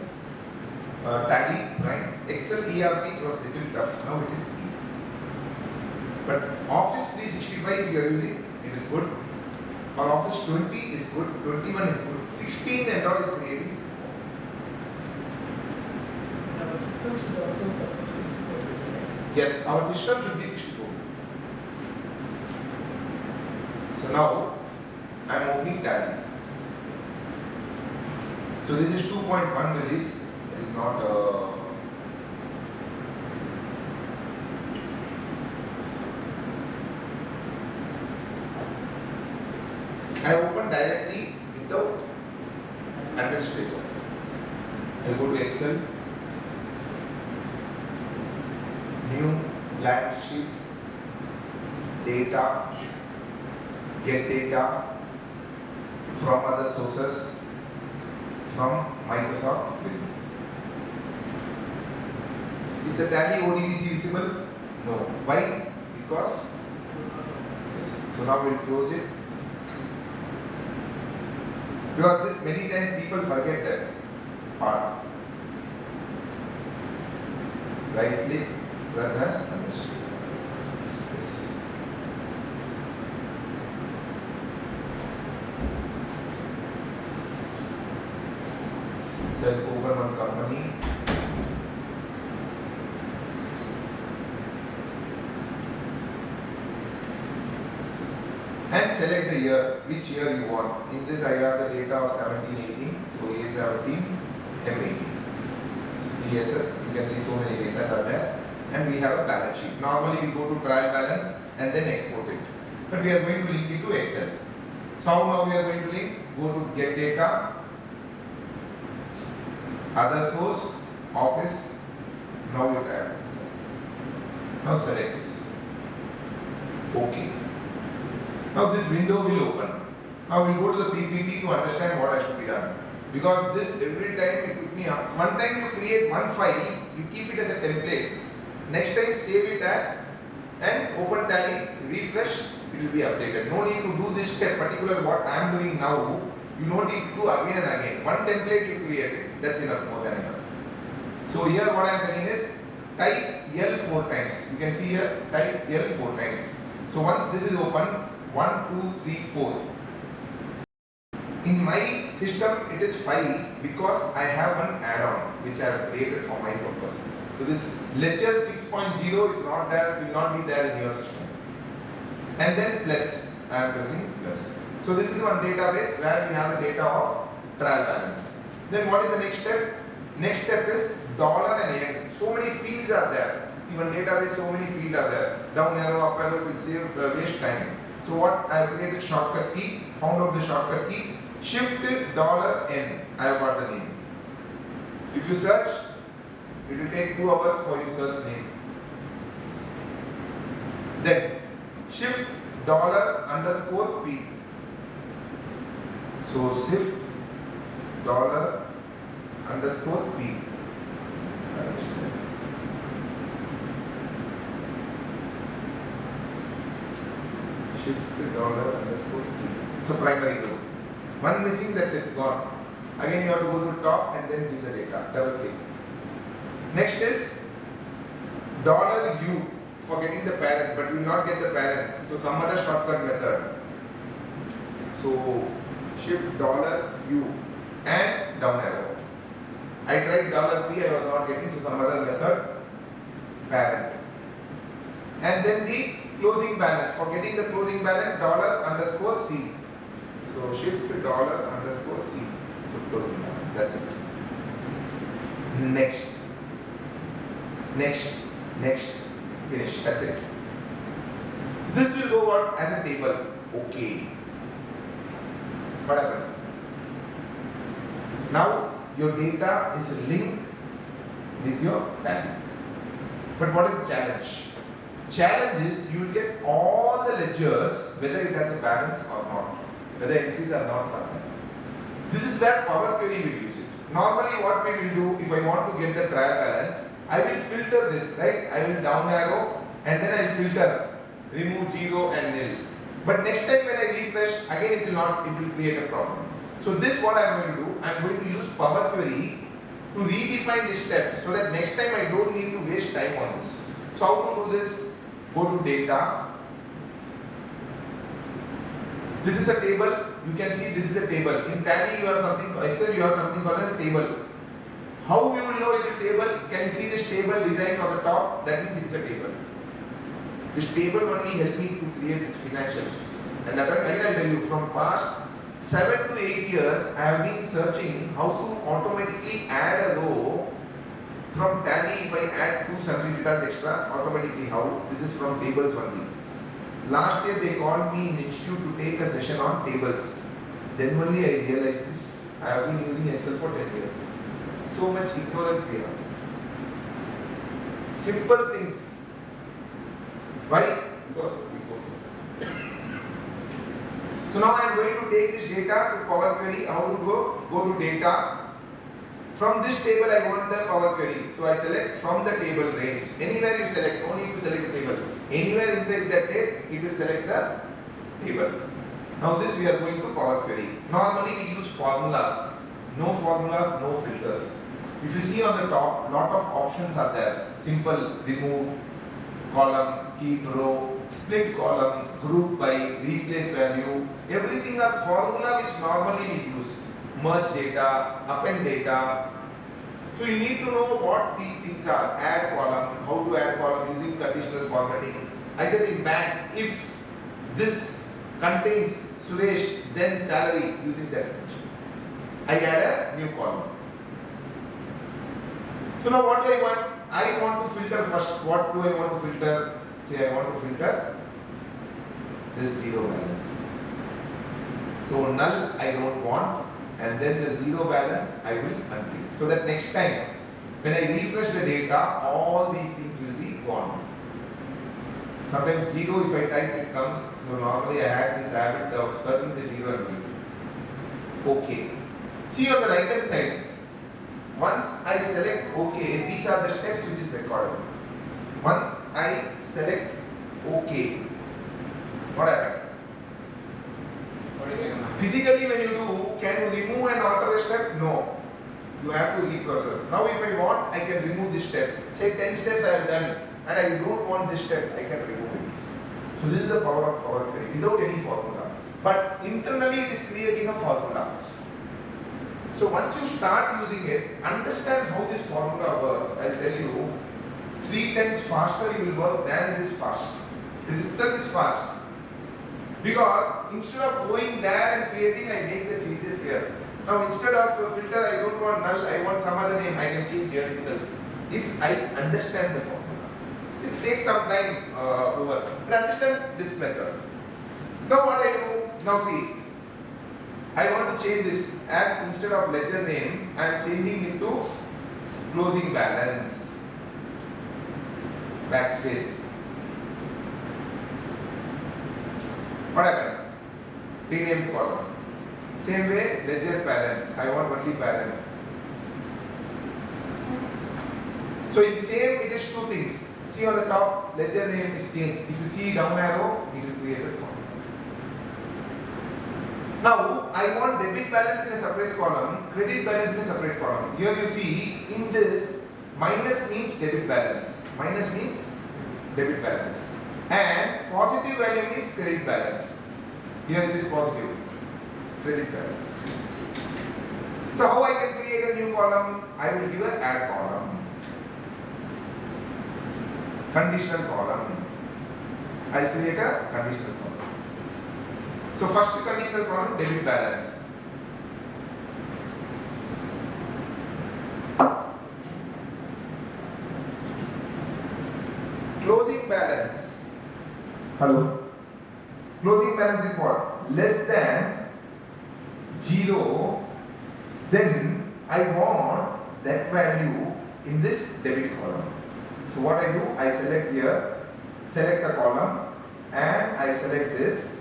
Tally Prime. Excel ERP was little tough. Now it is easy. But Office 365 if you are using, it is good. Or Office 20 is good, 21 is good, 16 and all is creating. Our system should also support 64-bit, right? Yes, our system should be 64. So now I am opening Tally. So this is 2.1 release. It is not I open directly I'll go to Excel, new blank sheet, data, get data from other sources, from Microsoft Build. Is the Tally ODBC visible? No. Why? Because, yes. So now we'll close it. Because this many times people forget that part. Right click, run as administrator. Yes. So I'll open one company. And select the year, which year you want. In this I have the data of 1718, so A17, M18. DSS, you can see so many data are there. And we have a balance sheet. Normally we go to trial balance and then export it. But we are going to link it to Excel. So how now we are going to link? Go to get data, other source, office, now you tab. Now select this. Okay. Now this window will open. Now we'll go to the PPT to understand what has to be done. Because this every time it took me up. One time you create one file, you keep it as a template. Next time save it as and open Tally, refresh, it will be updated. No need to do this step, particular what I am doing now. You don't need to do again and again. One template you create, that's enough, more than enough. So here what I am telling is type L 4 times. You can see here type L 4 times. So once this is open, 1, 2, 3, 4. In my system it is 5 because I have one add-on which I have created for my purpose. So this ledger 6.0 is not there, will not be there in your system. And then plus, I am pressing plus. So this is one database where we have the data of trial balance. Then what is the next step? Next step is dollar and yen. So many fields are there. See, one database, so many fields are there. Down arrow, up arrow will save waste time. So what I have created shortcut key, found out the shortcut key, shift $n. I have got the name. If you search, it will take 2 hours for you search name. Then shift $_p. So shift $_p. Shift $_p. So primary row. One missing, that's it, gone. Again you have to go to the top and then give the data. Double click. Next is $u for getting the parent, but you will not get the parent. So some other shortcut method. So shift $u and down arrow. I tried $p, I was not getting, so some other method, parent. And then the closing balance. For getting the closing balance, $_c. So shift $_c. So closing balance. That's it. Next. Next. Next. Finish. That's it. This will go out as a table. Okay. What happened? Now your data is linked with your Tally. But what is the challenge? Challenge is you will get all the ledgers, whether it has a balance or not, whether entries are not there. This is where Power Query will use it. Normally what we will do, if I want to get the trial balance, I will filter this, right? I will down arrow and then I will filter, remove 0 and nil. But next time when I refresh, again it will create a problem. So this what I am going to do, I am going to use Power Query to redefine this step so that next time I don't need to waste time on this. So how to do this? Go to data. This is a table. You can see this is a table. In Tally you have something, Excel you have something called as a table. How you will know it is table? Can you see this table design on the top? That means it is a table. This table only helped me to create this financial. And again I tell you, from past 7 to 8 years, I have been searching how to automatically add a row from Tally. If I add 2 sundry data extra, automatically how? This is from tables only. Last year they called me in institute to take a session on tables. Then only I realized this. I have been using Excel for 10 years. so much ignorant we are. Simple things. Why? Because we go through. So now I am going to take this data to Power Query. How to go? Go to data. From this table I want the Power Query. So I select from the table range. Anywhere you select, no need to select the table. Anywhere inside that table, it will select the table. Now this we are going to Power Query. Normally we use formulas. No formulas, no filters. If you see on the top, lot of options are there. Simple, remove, column, keep row, split column, group by, replace value. Everything are formula which normally we use. Merge data, append data. So you need to know what these things are. Add column, how to add column using conditional formatting. I said in bank, if this contains Suresh, then salary using that condition. I add a new column. So now what do I want? I want to filter first. What do I want to filter? Say I want to filter this zero balance. So null I don't want, and then the zero balance I will untick. So that next time when I refresh the data, all these things will be gone. Sometimes zero, if I type, it comes. So normally I had this habit of searching the zero and reading. Okay. See on the right hand side. Once I select OK, these are the steps which is recorded. Once I select OK, what happened? Physically when you do, can you remove and alter a step? No. You have to reprocess. Now if I want, I can remove this step. Say 10 steps I have done and I don't want this step, I can remove it. So this is the power of Power Query without any formula. But internally it is creating a formula. So once you start using it, understand how this formula works. I'll tell you, 3 times faster you will work than this fast. This itself is fast. Because instead of going there and creating, I make the changes here. Now instead of a filter, I don't want null, I want some other name, I can change here itself. If I understand the formula. It takes some time over. But understand this method. Now what I do, now see, I want to change this as instead of ledger name, I am changing it to closing balance. Backspace. What happened? Rename column. Same way, ledger parent. I want only parent. So in same, it is 2 things. See on the top, ledger name is changed. If you see down arrow, it will create a form. Now, I want debit balance in a separate column, credit balance in a separate column. Here you see, in this, minus means debit balance. Minus means debit balance. And positive value means credit balance. Here it is positive, credit balance. So how I can create a new column? I will give an add column. Conditional column. I will create a conditional column. So first conditional column, debit balance. Closing balance. Hello. Closing balance is what? Less than 0. Then I want that value in this debit column. So what I do, I select here, select a column, and I select this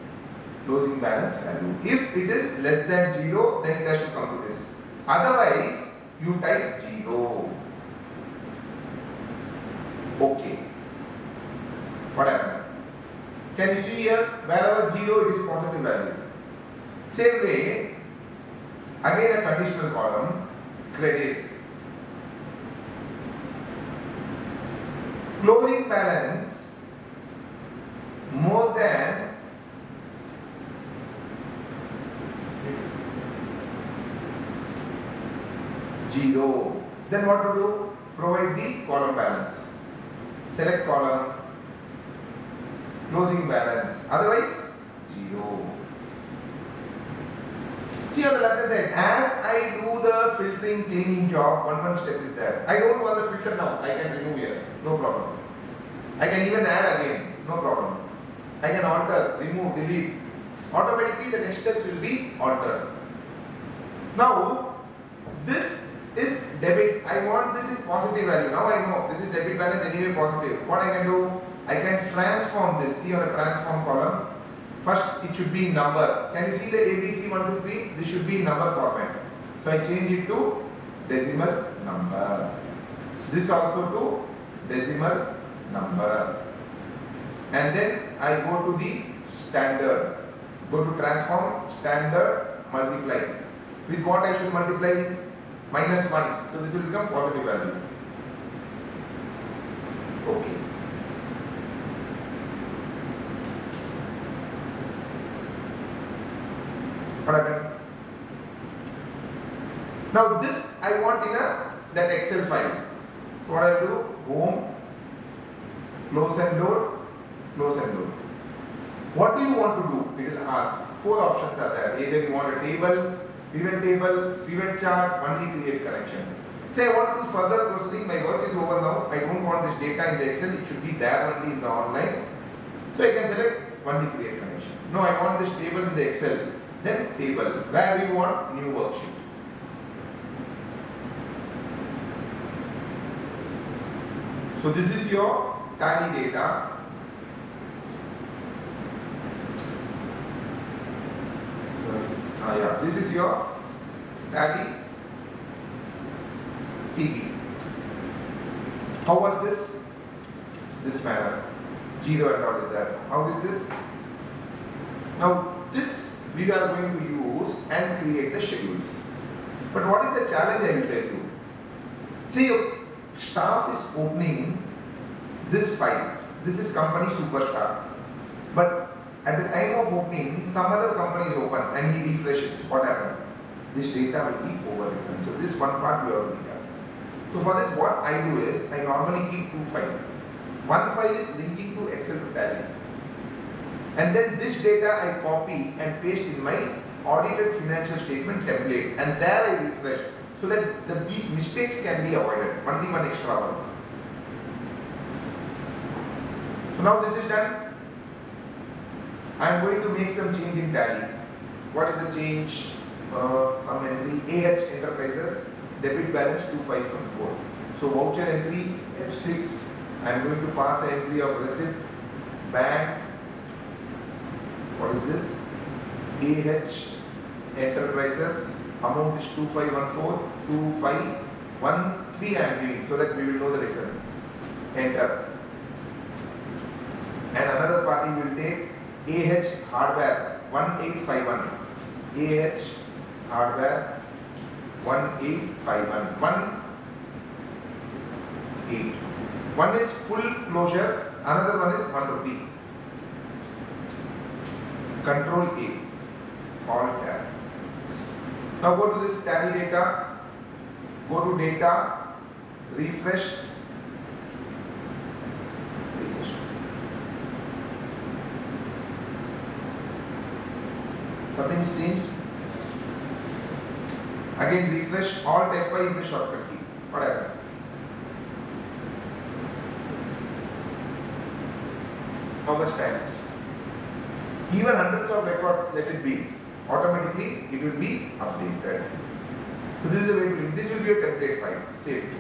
closing balance value. If it is less than 0, then it has to come to this. Otherwise, you type 0. Okay. What happened? Can you see here? Wherever 0, it is positive value. Same way, again a conditional column, credit. Closing balance more than 0. Then what to do? Provide the column balance. Select column, closing balance. Otherwise, 0. See on the left hand side, as I do the filtering cleaning job, one step is there. I don't want the filter now, I can remove here, no problem. I can even add again, no problem. I can alter, remove, delete. Automatically the next steps will be altered. Now, this is debit, I want this in positive value. Now I know this is debit balance anyway positive. What I can do? I can transform this. See on the transform column. First it should be in number. Can you see the ABC 1, 2, 3? This should be in number format. So I change it to decimal number. This also to decimal number. And then I go to the standard. Go to transform, standard, multiply. With what I should multiply? -1. So this will become positive value. Okay. What happened? Now this I want in that Excel file. So what I do? Home, close and load, close and load. What do you want to do? It will ask. 4 options are there. Either you want a table, pivot chart, only create connection. Say I want to do further processing, my work is over now. I don't want this data in the Excel, it should be there only in the online. So I can select only create connection. No, I want this table in the Excel. Then table. Where do you want? New worksheet. So this is your tally data. This is your tally PV. How was this? This manner. 0 and all is there. How is this? Now this we are going to use and create the schedules. But what is the challenge I will tell you? See, your staff is opening this file. This is company superstar. But at the time of opening, some other company is open and he refreshes. What happened? This data will be overwritten. So this one part we already have. So for this, what I do is I normally keep 2 files. One file is linking to Excel to Tally. And then this data I copy and paste in my audited financial statement template, and there I refresh so that these mistakes can be avoided. Only one extra one. So now this is done. I am going to make some change in Tally. What is the change? Some entry AH Enterprises debit balance 2514. So voucher entry F6. I am going to pass an entry of receipt bank. What is this? AH Enterprises, amount is 2514, 2513 I am giving so that we will know the difference. Enter. And another party will take AH Hardware 1851. AH Hardware 1851. 18. One is full closure, another one is 1 rupee. Control A, Alt Tab. Now go to this Tally data, go to data, refresh. Something's changed. Again refresh, Alt F5 is the shortcut key. What happened? How much time? Even hundreds of records, let it be. Automatically it will be updated. So this is the way to do it. This will be your template file. Save it.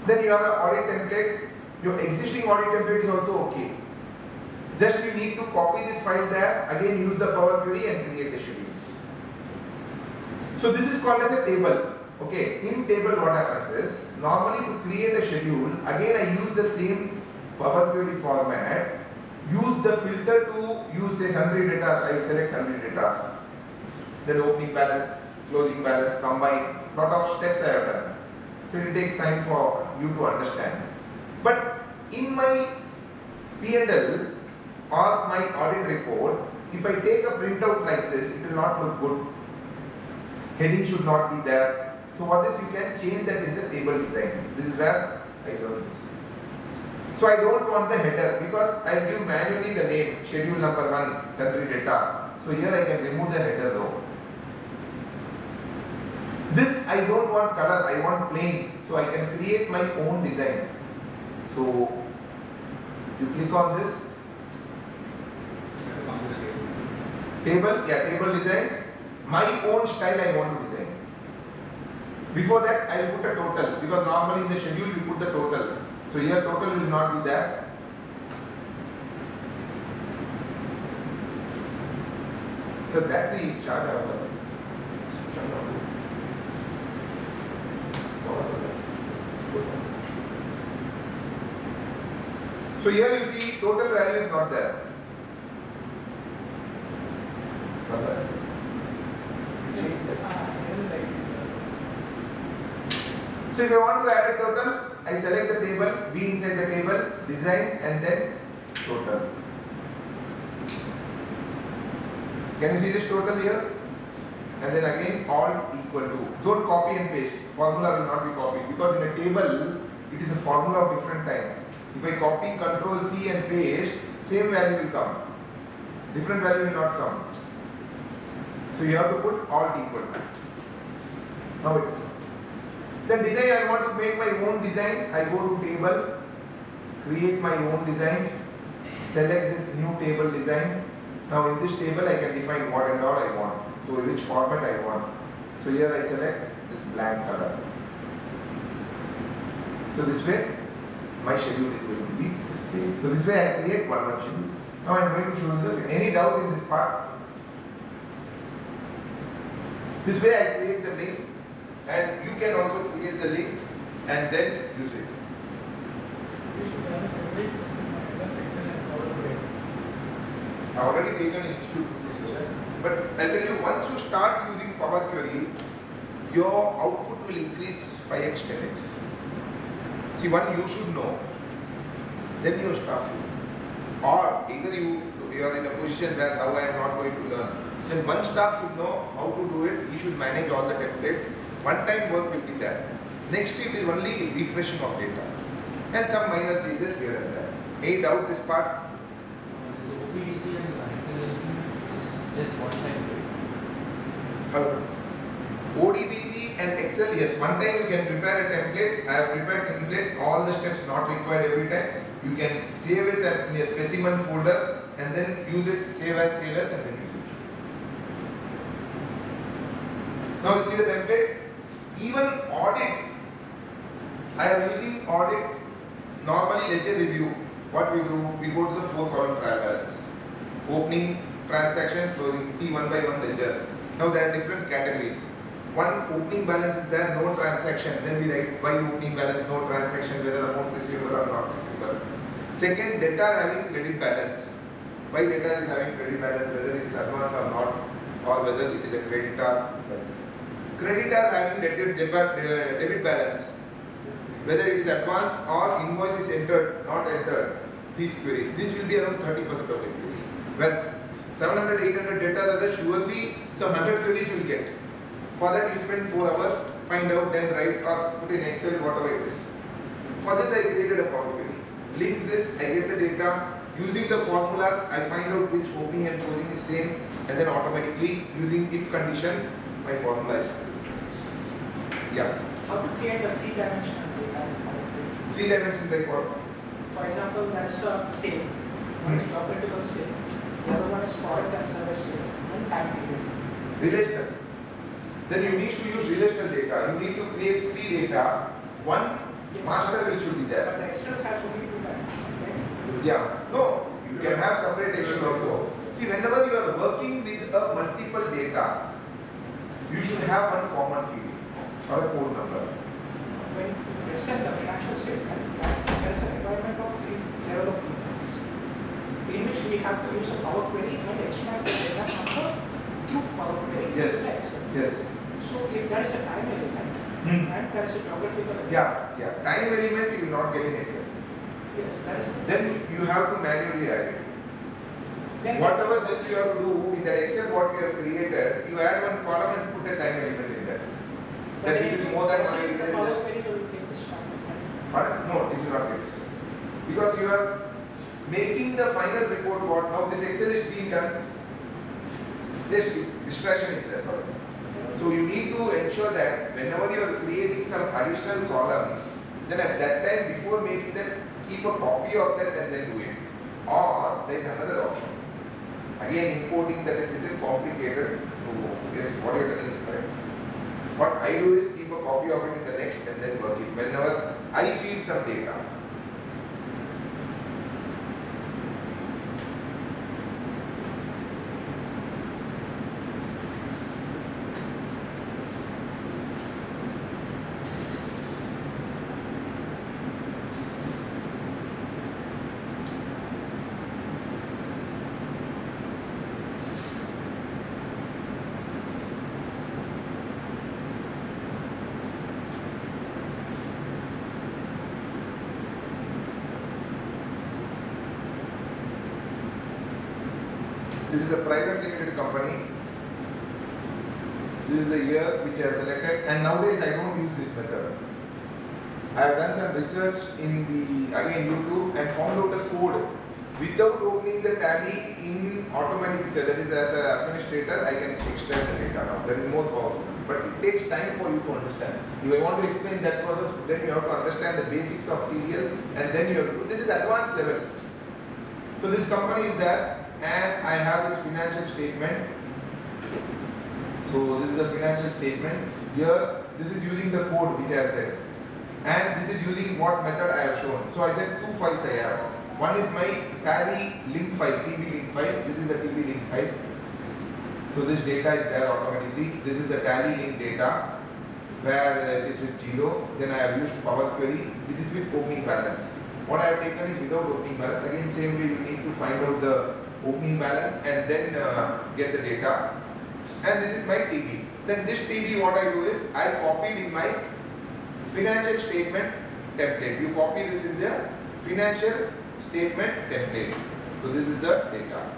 Then you have an audit template. Your existing audit template is also okay. Just you need to copy this file there. Again use the Power Query and create the schedules. So this is called as a table. Okay. In table what happens is, normally to create a schedule, again I use the same Power Query format. Use the filter to use say sundry data. I will select sundry data. Then opening balance, closing balance, combine. Lot of steps I have done. So it will take time for you to understand. But in my P&L or my audit report, if I take a printout like this, it will not look good. Heading should not be there. So for this you can change that in the table design. This is where I learned this. So I don't want the header because I give manually the name schedule number 1 sundry data. So here I can remove the header though. This I don't want color, I want plain. So I can create my own design. So you click on this table, yeah, table design. My own style I want to design. Before that, I will put a total because normally in the schedule you put the total. So here total will not be there. So that we charge our so here you see total value is not there. So if I want to add a total, I select the table, be inside the table, design and then total. Can you see this total here? And then again alt equal to. Don't copy and paste. Formula will not be copied because in a table it is a formula of different type. If I copy Control C and paste, same value will come. Different value will not come. So you have to put alt equal to. Now it is. Then design, I want to make my own design. I go to table, create my own design, select this new table design. Now in this table I can define what and all I want. So which format I want. So here I select this blank color. So this way my schedule is going to be displayed. So this way I create one schedule. Now I am going to show you the any doubt in this part. This way I create the link and you can also create the link and then use it. We should have a separate system MS Excel and Power BI. I already taken an institute discussion, but I'll tell you once you start using Power Query, your output will increase 5x, 10x. See, one you should know, then your staff should. Or either you are in a position where now I am not going to learn. Then one staff should know how to do it, he should manage all the templates. One time work will be there. Next it is only refreshing of data. And some minor changes here and there. Any doubt this part? So OPDC and acceleration is just one time. ODBC and Excel, yes, one time you can prepare a template. I have prepared template, all the steps not required every time. You can save as in a specimen folder and then use it, save as, and then use it. Now we'll see the template. Even audit, I am using audit, normally ledger review. What we do, we go to the 4-column trial balance. Opening, transaction, closing, see one by one ledger. Now there are different categories. One, opening balance is there, no transaction. Then we write why opening balance, no transaction, whether the amount receivable or not receivable. Second, data having credit balance. Why data is having credit balance, whether it is advance or not, or whether it is a creditor. Creditor having debit balance, whether it is advance or invoice is entered, not entered. These queries. This will be around 30% of the queries. When 700, 800 data are there, surely some 100 queries will get. For that you spend 4 hours, find out, then write or put in Excel, whatever it is. For this I created a Power Query. Link this, I get the data. Using the formulas, I find out which opening and closing is same, and then automatically using if condition, my formula is filled. Yeah. How to create a three-dimensional data? 3-dimensional like what? For example, there is a sale, one is geographical sale, the other one is product and service sale, and time period. Relational. Then you need to use relational data. You need to create 3 data. One master will should be But there. Excel has only 2 dimensions, right? Yeah. No, you can have separate Excel also. See, whenever you are working with a multiple data, you should have one common field or a code number. When you present the financial statement, there is a requirement of 3 level of details, in which we have to use a Power Query and extract the data from the through Power Query. Yes. to Excel. Yes. So if there is a time element and there is a geographical element, Yeah. Time element you will not get in Excel. yes, there is. Then you have to manually add it. Then Whatever this you have to do in that Excel what you have created, you add one column and put a time element in that. That this is more than 180 the days. Power Just Query will take this time. Pardon? No, it will not get it. Because you are making the final report what now this Excel is being done. This distraction is there, sorry. So you need to ensure that whenever you are creating some additional columns, then at that time before making that, keep a copy of that and then do it. Or there is another option. Again, importing that is little complicated. So yes, what you are telling is correct. What I do is keep a copy of it in the next and then work it. Whenever I feed some data, this is a private limited company. This is the year which I have selected, and nowadays I don't use this method. I have done some research in the YouTube and found out a code without opening the tally in automatic. That is, as an administrator, I can extract the data now. That is more powerful. But it takes time for you to understand. If I want to explain that process, then you have to understand the basics of TDL, and then you have to. This is advanced level. So this company is there. And I have this financial statement. So this is a financial statement. Here, this is using the code which I have said. And this is using what method I have shown. So I said two files I have. One is my tally link file, TB link file. This is the TB link file. So this data is there automatically. This is the tally link data where it is with 0. Then I have used Power Query. It is with opening balance. What I have taken is without opening balance. Again, same way you need to find out the opening balance and then get the data. And this is my TB. Then this TB, what I do is I copied in my financial statement template. You copy this in the financial statement template. So this is the data.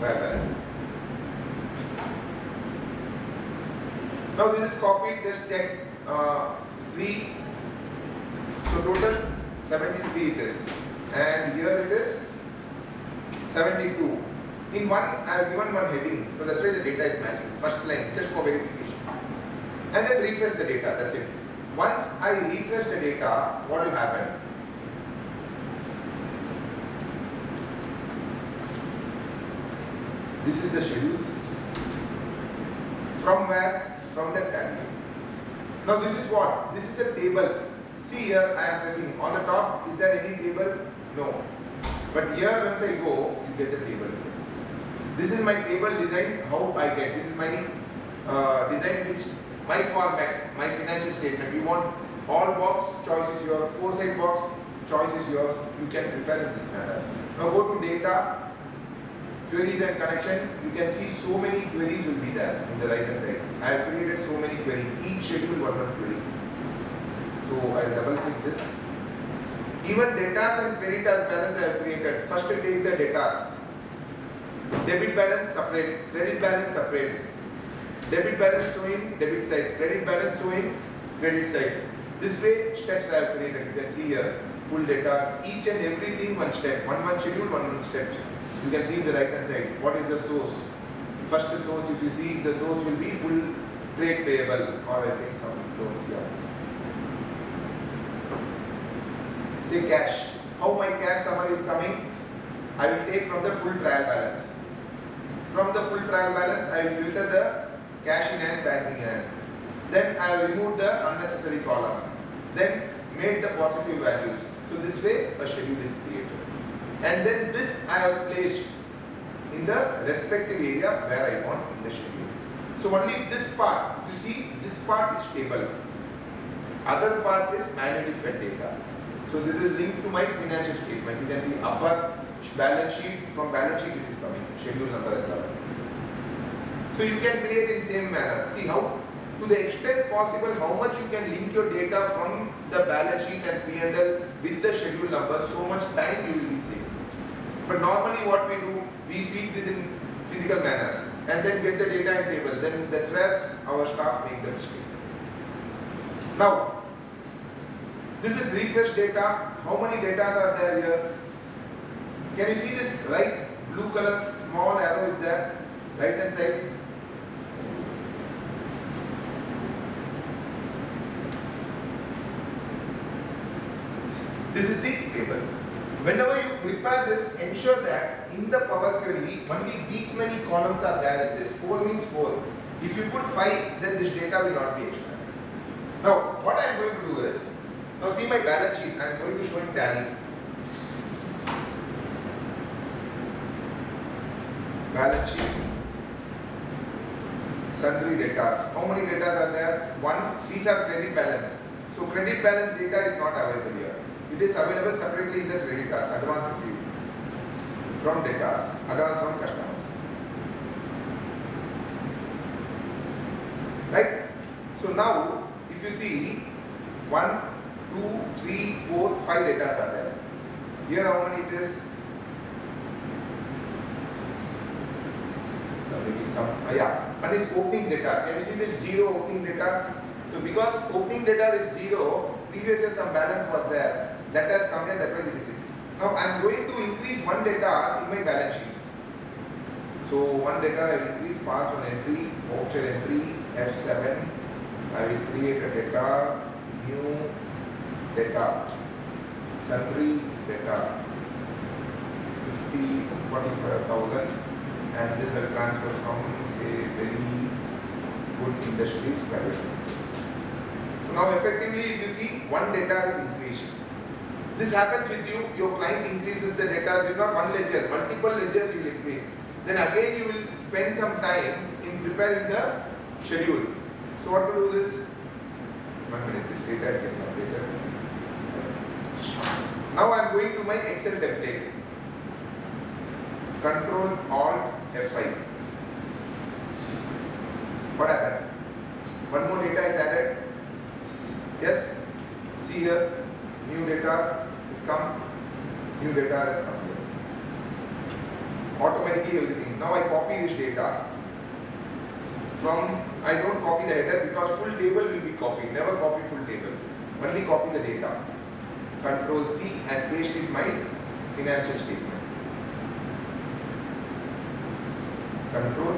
By balance. Now this is copied. Just check 3. So total 73 it is, and here it is 72. In one, I have given one heading, so that's why the data is matching. First line, just for verification. And then refresh the data, that's it. Once I refresh the data, what will happen? This is the schedules. From where? From that tally. Now this is what? This is a table. See here, I am pressing on the top. Is there any table? No. But here, once I go, you get the table. This is my table design. How I get? This is my design, which my format, my financial statement. You want all box, choice is yours. 4-side box, choice is yours. You can prepare in this manner. Now go to data, queries and connection. You can see so many queries will be there in the right hand side. I have created so many queries. Each schedule one query. So I double click this. Even debtors and creditors balance I have created. First take the data. Debit balance separate, credit balance separate. Debit balance showing debit side, credit balance showing credit side. This way steps I have created. You can see here full data, each and everything one step, one schedule, one steps. You can see in the right hand side what is the source. First source, if you see, the source will be full trade payable, or I take some loans here. Say cash. How my cash summary is coming? I will take from the full trial balance. From the full trial balance, I will filter the cash in hand, banking in hand. Then I will remove the unnecessary column. Then make the positive values. So this way a schedule is created. And then this I have placed in the respective area where I want in the schedule. So only this part, if you see, this part is table. Other part is manually fed data. So this is linked to my financial statement. You can see upper balance sheet, from balance sheet it is coming, schedule number 11. So you can create in same manner. See how, to the extent possible, how much you can link your data from the balance sheet and P&L with the schedule number, so much time you will be saving. But normally what we do, we feed this in physical manner and then get the data in table. Then that's where our staff make the mistake. Now, this is refresh data. How many data are there here? Can you see this right blue color small arrow is there, right hand side? This is the table. Whenever you prepare this, ensure that in the Power Query, only these many columns are there. This 4 means 4. If you put 5, then this data will not be extracted. Now, what I am going to do is, now see my balance sheet, I am going to show in Tally. Balance sheet, sundry data. How many data are there? One, these are credit balance. So credit balance data is not available here. It is available separately in the creditors, advance received from debtors, advance from customers. Right? So now, if you see 1, 2, 3, 4, 5 data are there. Here how many it is? Maybe some, yeah, one is opening data. Can you see this 0 opening data? So because opening data is 0, previous year some balance was there, that has come here, that was 86. Now I am going to increase one data in my balance sheet. So one data I will increase, pass one entry, voucher entry, F7, I will create a data, new data, sundry data, 45,000. And this will transfer from, say, very good industries private. So now effectively, if you see, one data is increased. This happens with you, your client increases the data, there is not one ledger, multiple ledgers you will increase. Then again you will spend some time in preparing the schedule. So what to do is, 1 minute, this data is getting updated. Now I am going to my Excel template. Control Alt F5. What happened? One more data is added. Yes. See here, new data is come. New data has come here. Automatically everything. Now I copy this data. From, I don't copy the header because full table will be copied. Never copy full table. Only copy the data. Control C and paste it in my financial statement. Control V.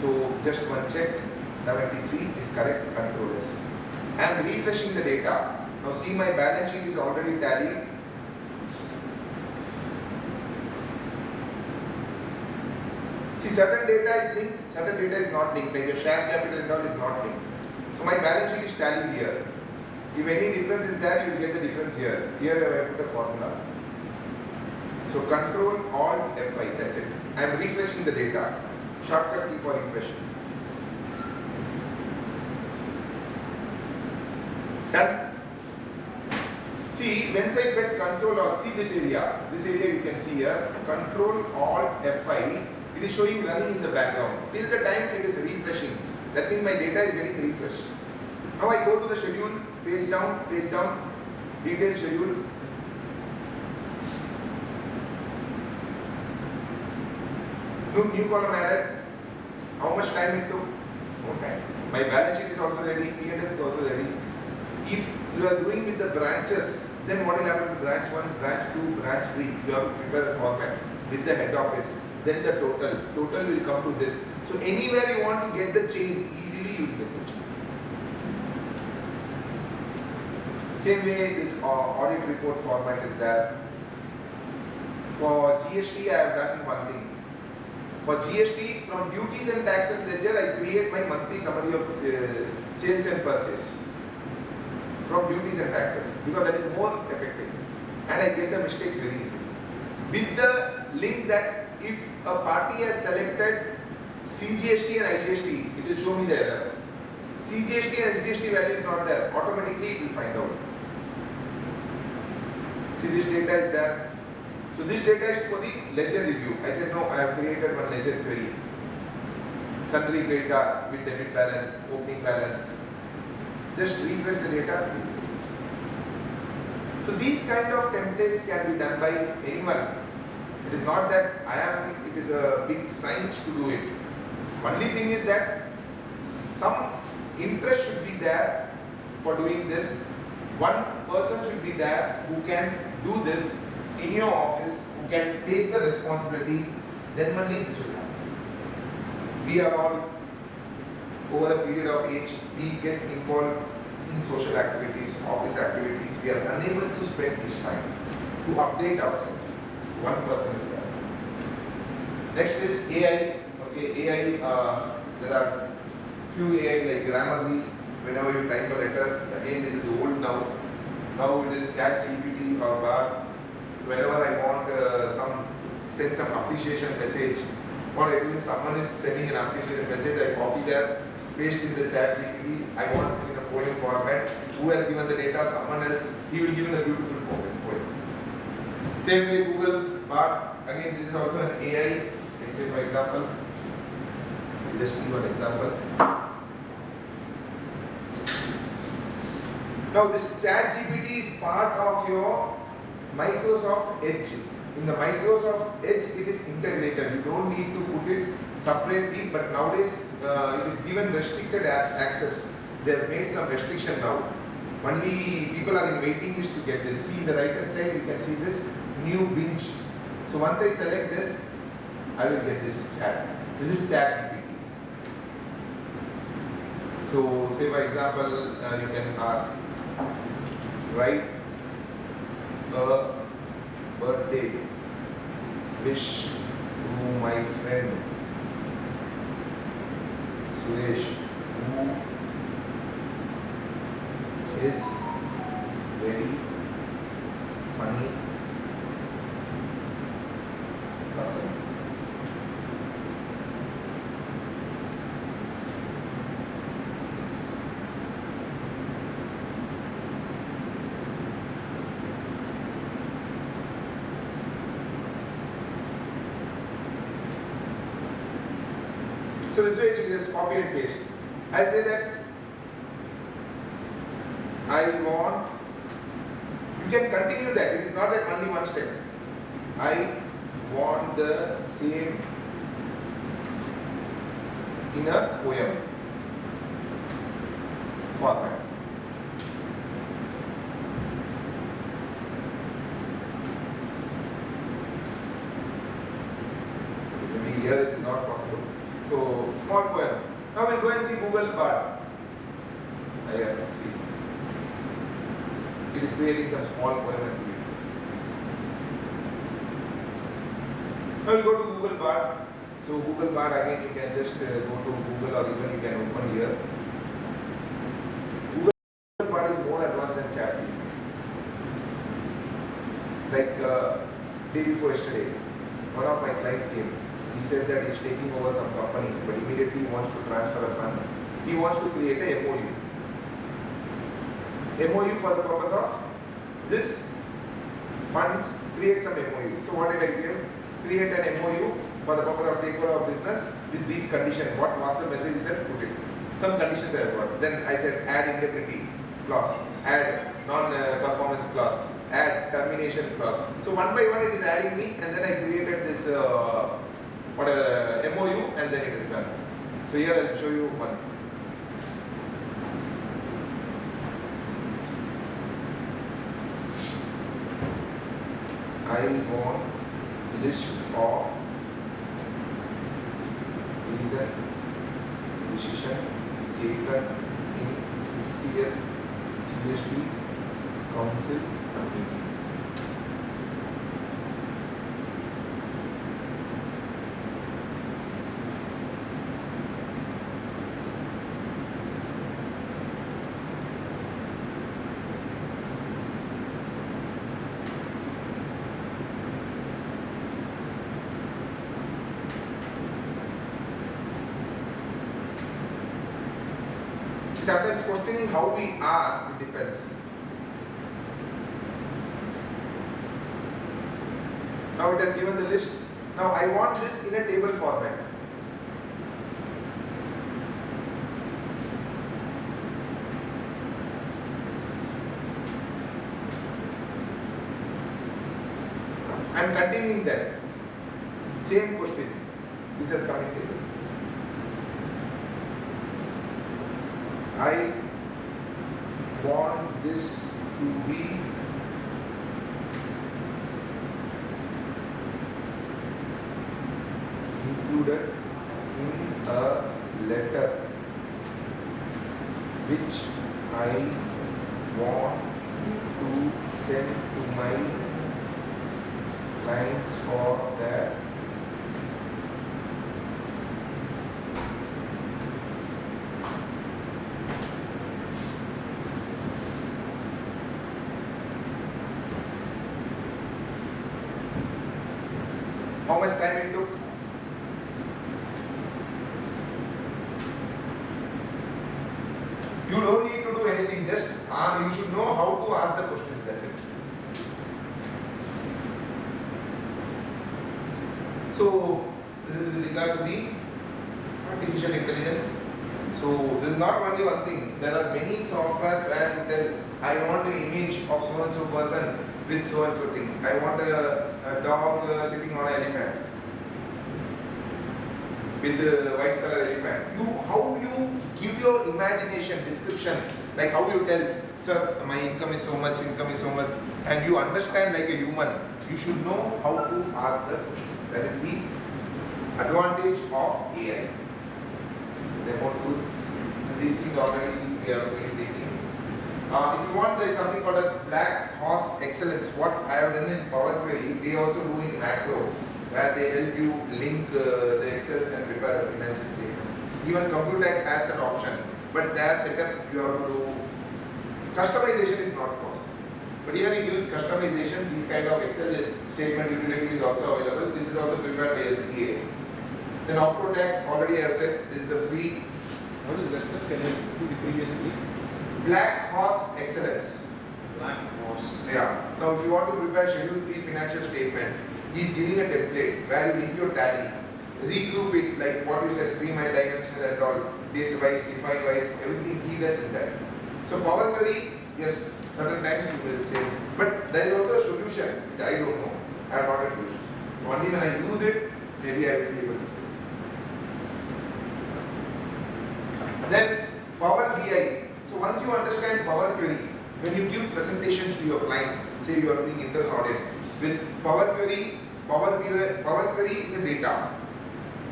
So just one check, 73 is correct, Control S. I am refreshing the data. Now see my balance sheet is already tallied. See certain data is linked, certain data is not linked, like your share capital and all is not linked. So my balance sheet is tallied here. If any difference is there, you will get the difference here. Here I put a formula. So Control Alt F5, that's it. I am refreshing the data. Shortcut key for refreshing. Done. See, once I get Control Alt, see this area. This area you can see here. Control Alt F5. It is showing running in the background. Till the time it is refreshing. That means my data is getting refreshed. Now I go to the schedule, page down, detailed schedule. New column added. How much time it took? No time. My balance sheet is also ready, P&S is also ready. If you are doing with the branches, then what will happen to branch 1, branch 2, branch 3? You have to prepare a format with the head office. Then the total will come to this. So anywhere you want to get the chain, easily you will get the chain. Same way this audit report format is there. For GST I have done one thing. For GST, from duties and taxes ledger, I create my monthly summary of sales and purchase. From duties and taxes, because that is more effective. And I get the mistakes very easily. With the link that if a party has selected CGST and IGST, it will show me the error. CGST and SGST value is not there. Automatically it will find out. See, this data is there. So this data is for the ledger review. I said no, I have created one ledger query. Sundry data with debit balance, opening balance. Just refresh the data. So these kind of templates can be done by anyone. It is not that it is a big science to do it. Only thing is that some interest should be there for doing this. One person should be there who can do this in your office, who can take the responsibility, then only this will happen. We are all, over a period of age, we get involved in social activities, office activities. We are unable to spend this time to update ourselves. So one person is there. Next is AI. Okay, AI, there are few AI like Grammarly. whenever you type a letters, again this is old now. Now it is chat GPT or bar. Whenever I want send some appreciation message, what I do is someone is sending an appreciation message, I copy that, paste in the chat GPT. I want this in a poem format. Who has given the data? Someone else. He will give in a beautiful poem. Same way Google Bard. Again, this is also an AI. Let's say for example, just see one example. Now this chat GPT is part of your Microsoft Edge. In the Microsoft Edge, it is integrated. You don't need to put it separately, but nowadays it is given restricted access. They have made some restriction now. Only people are in waiting list to get this. See the right hand side, you can see this new binge. So once I select this, I will get this chat. This is chat GPT. So say for example, you can ask, write a birthday wish to my friend Suresh, who is very funny person. So this way it will just copy and paste. I'll say that I want, you can continue that, it is not at only one step. I want the same in a poem format. Maybe here it is not possible. So small poem. Now we'll go and see Google Bard. See. It is creating some small poem and read. Now we'll go to Google Bard. So Google Bard again you can just go to Google or even you can open here. Google Bard is more advanced than ChatGPT. Like day before yesterday, one of my clients came. He said that he's taking over some company, but immediately he wants to transfer a fund. He wants to create a MOU. MOU for the purpose of this funds, create some MOU. So what did I give? Create an MOU for the purpose of takeover of business with these conditions. What was the message he said? Put it. Some conditions I have got. Then I said add indemnity clause, add non-performance clause, add termination clause. So one by one it is adding me, and then I created this MOU, and then it is done. So here I will show you one. I want list of reason decision taken in 50th GST Council meeting. Sometimes questioning how we ask, it depends. Now it has given the list. Now I want this in a table format. I am continuing that. Same question. This has come in table. I want this to be included in a letter which I want to send to my clients for their How much time it took? You don't need to do anything, just you should know how to ask the questions, that's it. So, this is with regard to the artificial intelligence. So, this is not only one thing, there are many softwares where you tell, I want an image of so and so person with so and so thing. I want a dog sitting on an elephant with the white color elephant. How you give your imagination description, like how you tell, sir, my income is so much, and you understand like a human. You should know how to ask the question. That is the advantage of AI. So demo tools, these things already we are already taking. If you want, there is something called as Black Horse Excellence. What I have done in Power Query, they also do in Macro, where they help you link the Excel and prepare the financial statements. Even Computex has an option, but their setup you have to do. Customization is not possible. But here he gives customization. These kind of Excel statement utility is also available. This is also prepared by SICAI. Then Octotax, already I have said, this is the free. What is that, sir? Can I see the previous week? Black Horse Excellence. Black Horse. Yeah. Now, if you want to prepare Schedule 3 financial statement, he is giving a template where you link your tally, regroup it like what you said, 3 my dimensions and all, date wise, define wise, everything he does in that. So Power Query, yes, certain times you will say, but there is also a solution which I don't know. I have not used. So only when I use it, maybe I will be able to. Then Power BI. So once you understand Power Query, when you give presentations to your client, say you are doing internal audit, with Power Query is a data.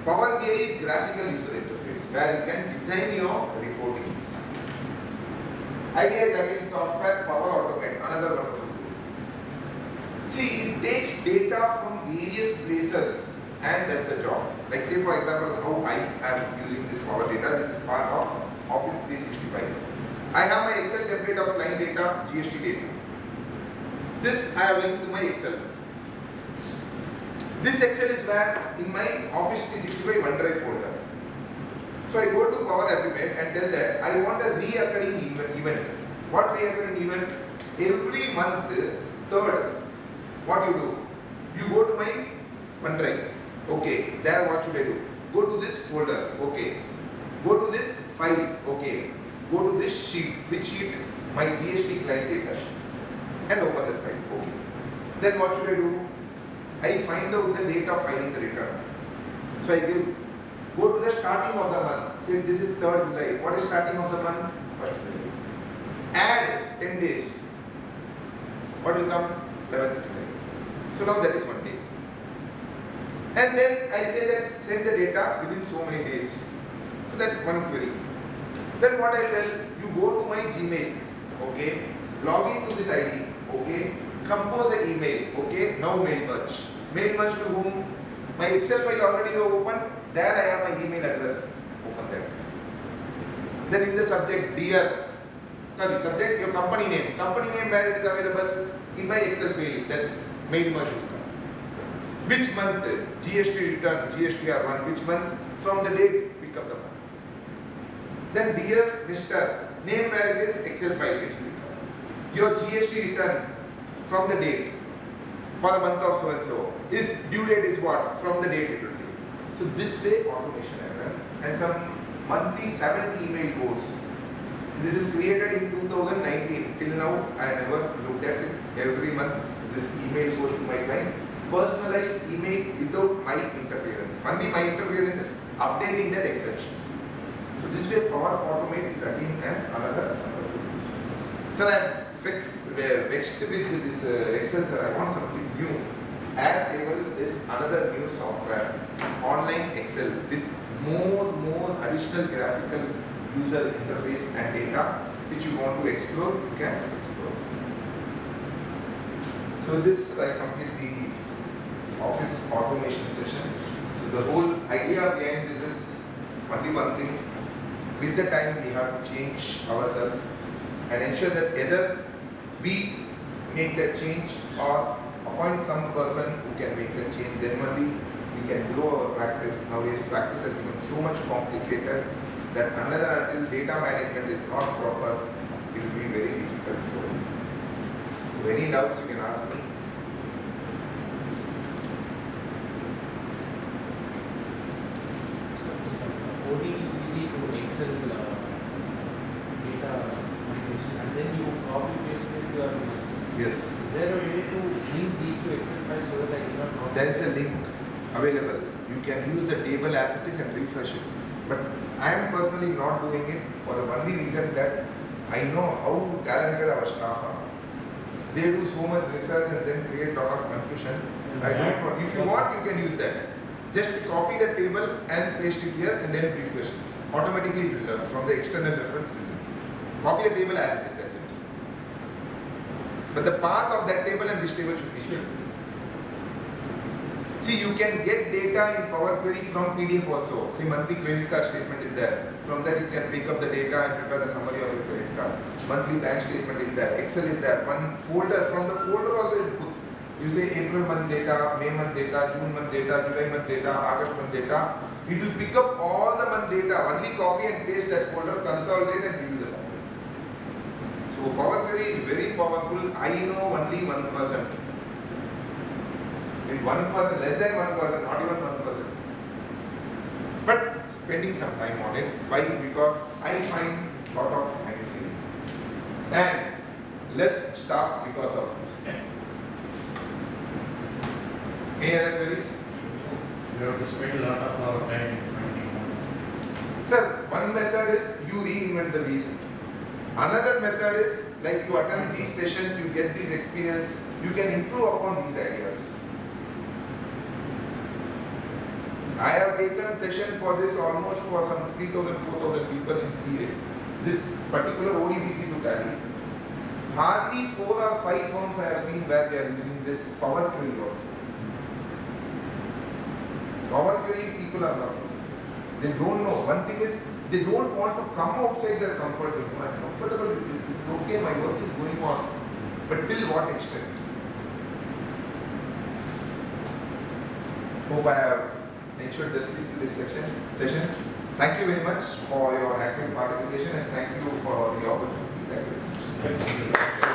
Power BI is graphical user interface where you can design your reportings. ICAI is again software Power Automate, another wonderful tool. See, it takes data from various places and does the job. Like say for example, how I am using this Power data. This is part of Office 365. I have my Excel template of client data, GST data. This I have linked to my Excel. This Excel is where in my Office 365 OneDrive folder. So I go to Power Automate and tell that I want a reoccurring event. What reoccurring event? Every month, third, what you do? You go to my OneDrive. Okay, there what should I do? Go to this folder. Okay. Go to this file. Okay. Go to this sheet. Which sheet? My GST client data sheet. And open that file. Okay. Then what should I do? I find out the date of filing the return. So I go to the starting of the month. Say this is 3rd July. What is starting of the month? 1st July. Add 10 days. What will come? 11th July. So now that is one date. And then I say that send the data within so many days. So that one query. Then what I tell, you go to my Gmail, okay, log into this ID, okay, compose an email, okay, now mail merge. Mail merge to whom? My Excel file already you have opened, there I have my email address, open that. Then in the subject, subject, your company name where it is available, in my Excel file, that mail merge will come. Which month? GST return, GSTR1, which month? From the date, pick up the month. Then dear Mr. Name where it is, Excel file, it will pick up. Your GST return from the date, for the month of so and so. Is due date is what? From the date it will be. So this way automation I run. And some monthly 7 email goes. This is created in 2019. Till now I never looked at it. Every month this email goes to my client. Personalized email without my interference. Only my interference is updating that exception. So this way Power Automate is again another wonderful. So I am vexed with this Excel, sir. I want something new. Airtable is another new software, online Excel with more additional graphical user interface and data which you want to explore, you can explore. So with this I complete the office automation session. So the whole idea behind this is only one thing. With the time we have to change ourselves and ensure that either we make that change or appoint some person who can make the change, then only we can grow our practice. Nowadays practice has become so much complicated that until data management is not proper, it will be very difficult for you. So any doubts you can ask me. ODBC to Excel data manipulation, and then you copy paste it to your images. Yes. Is there a way to link these two Excel files so that I cannot copy? There is a link available. You can use the table as it is and refresh it. But I am personally not doing it for the only reason that I know how talented our staff are. They do so much research and then create a lot of confusion. I don't want. If you want, you can use that. Just copy the table and paste it here and then refresh it. Automatically it will learn from the external reference. It will learn. Copy the table as it is. That's it. But the path of that table and this table should be same. See, you can get data in Power Query from PDF also. See, monthly credit card statement is there. From that you can pick up the data and prepare the summary of your credit card. Monthly bank statement is there. Excel is there. One folder, from the folder also you put. You say April month data, May month data, June month data, July month data, August month data. It will pick up all the month data. Only copy and paste that folder, consolidate and give you the summary. So Power Query is very powerful. I know only 1%. With 1%, less than 1%, not even 1%. But spending some time on it. Why? Because I find a lot of time saving. And less staff because of this. Any other queries? We have to spend a lot of our time finding out. Sir, one method is you reinvent the wheel. Another method is like you attend these sessions, you get this experience, you can improve upon these ideas. I have taken session for this almost for some 3,000, 4,000 people in CAs. This particular ODBC to Tally. Hardly 4 or 5 firms I have seen where they are using this Power Query also. Power Query people are not using. They don't know. One thing is they don't want to come outside their comfort zone. I'm comfortable with this. This is okay. My work is going on. But till what extent? Hope I have ensured justice to this session. Thank you very much for your active participation and thank you for the opportunity. Thank you.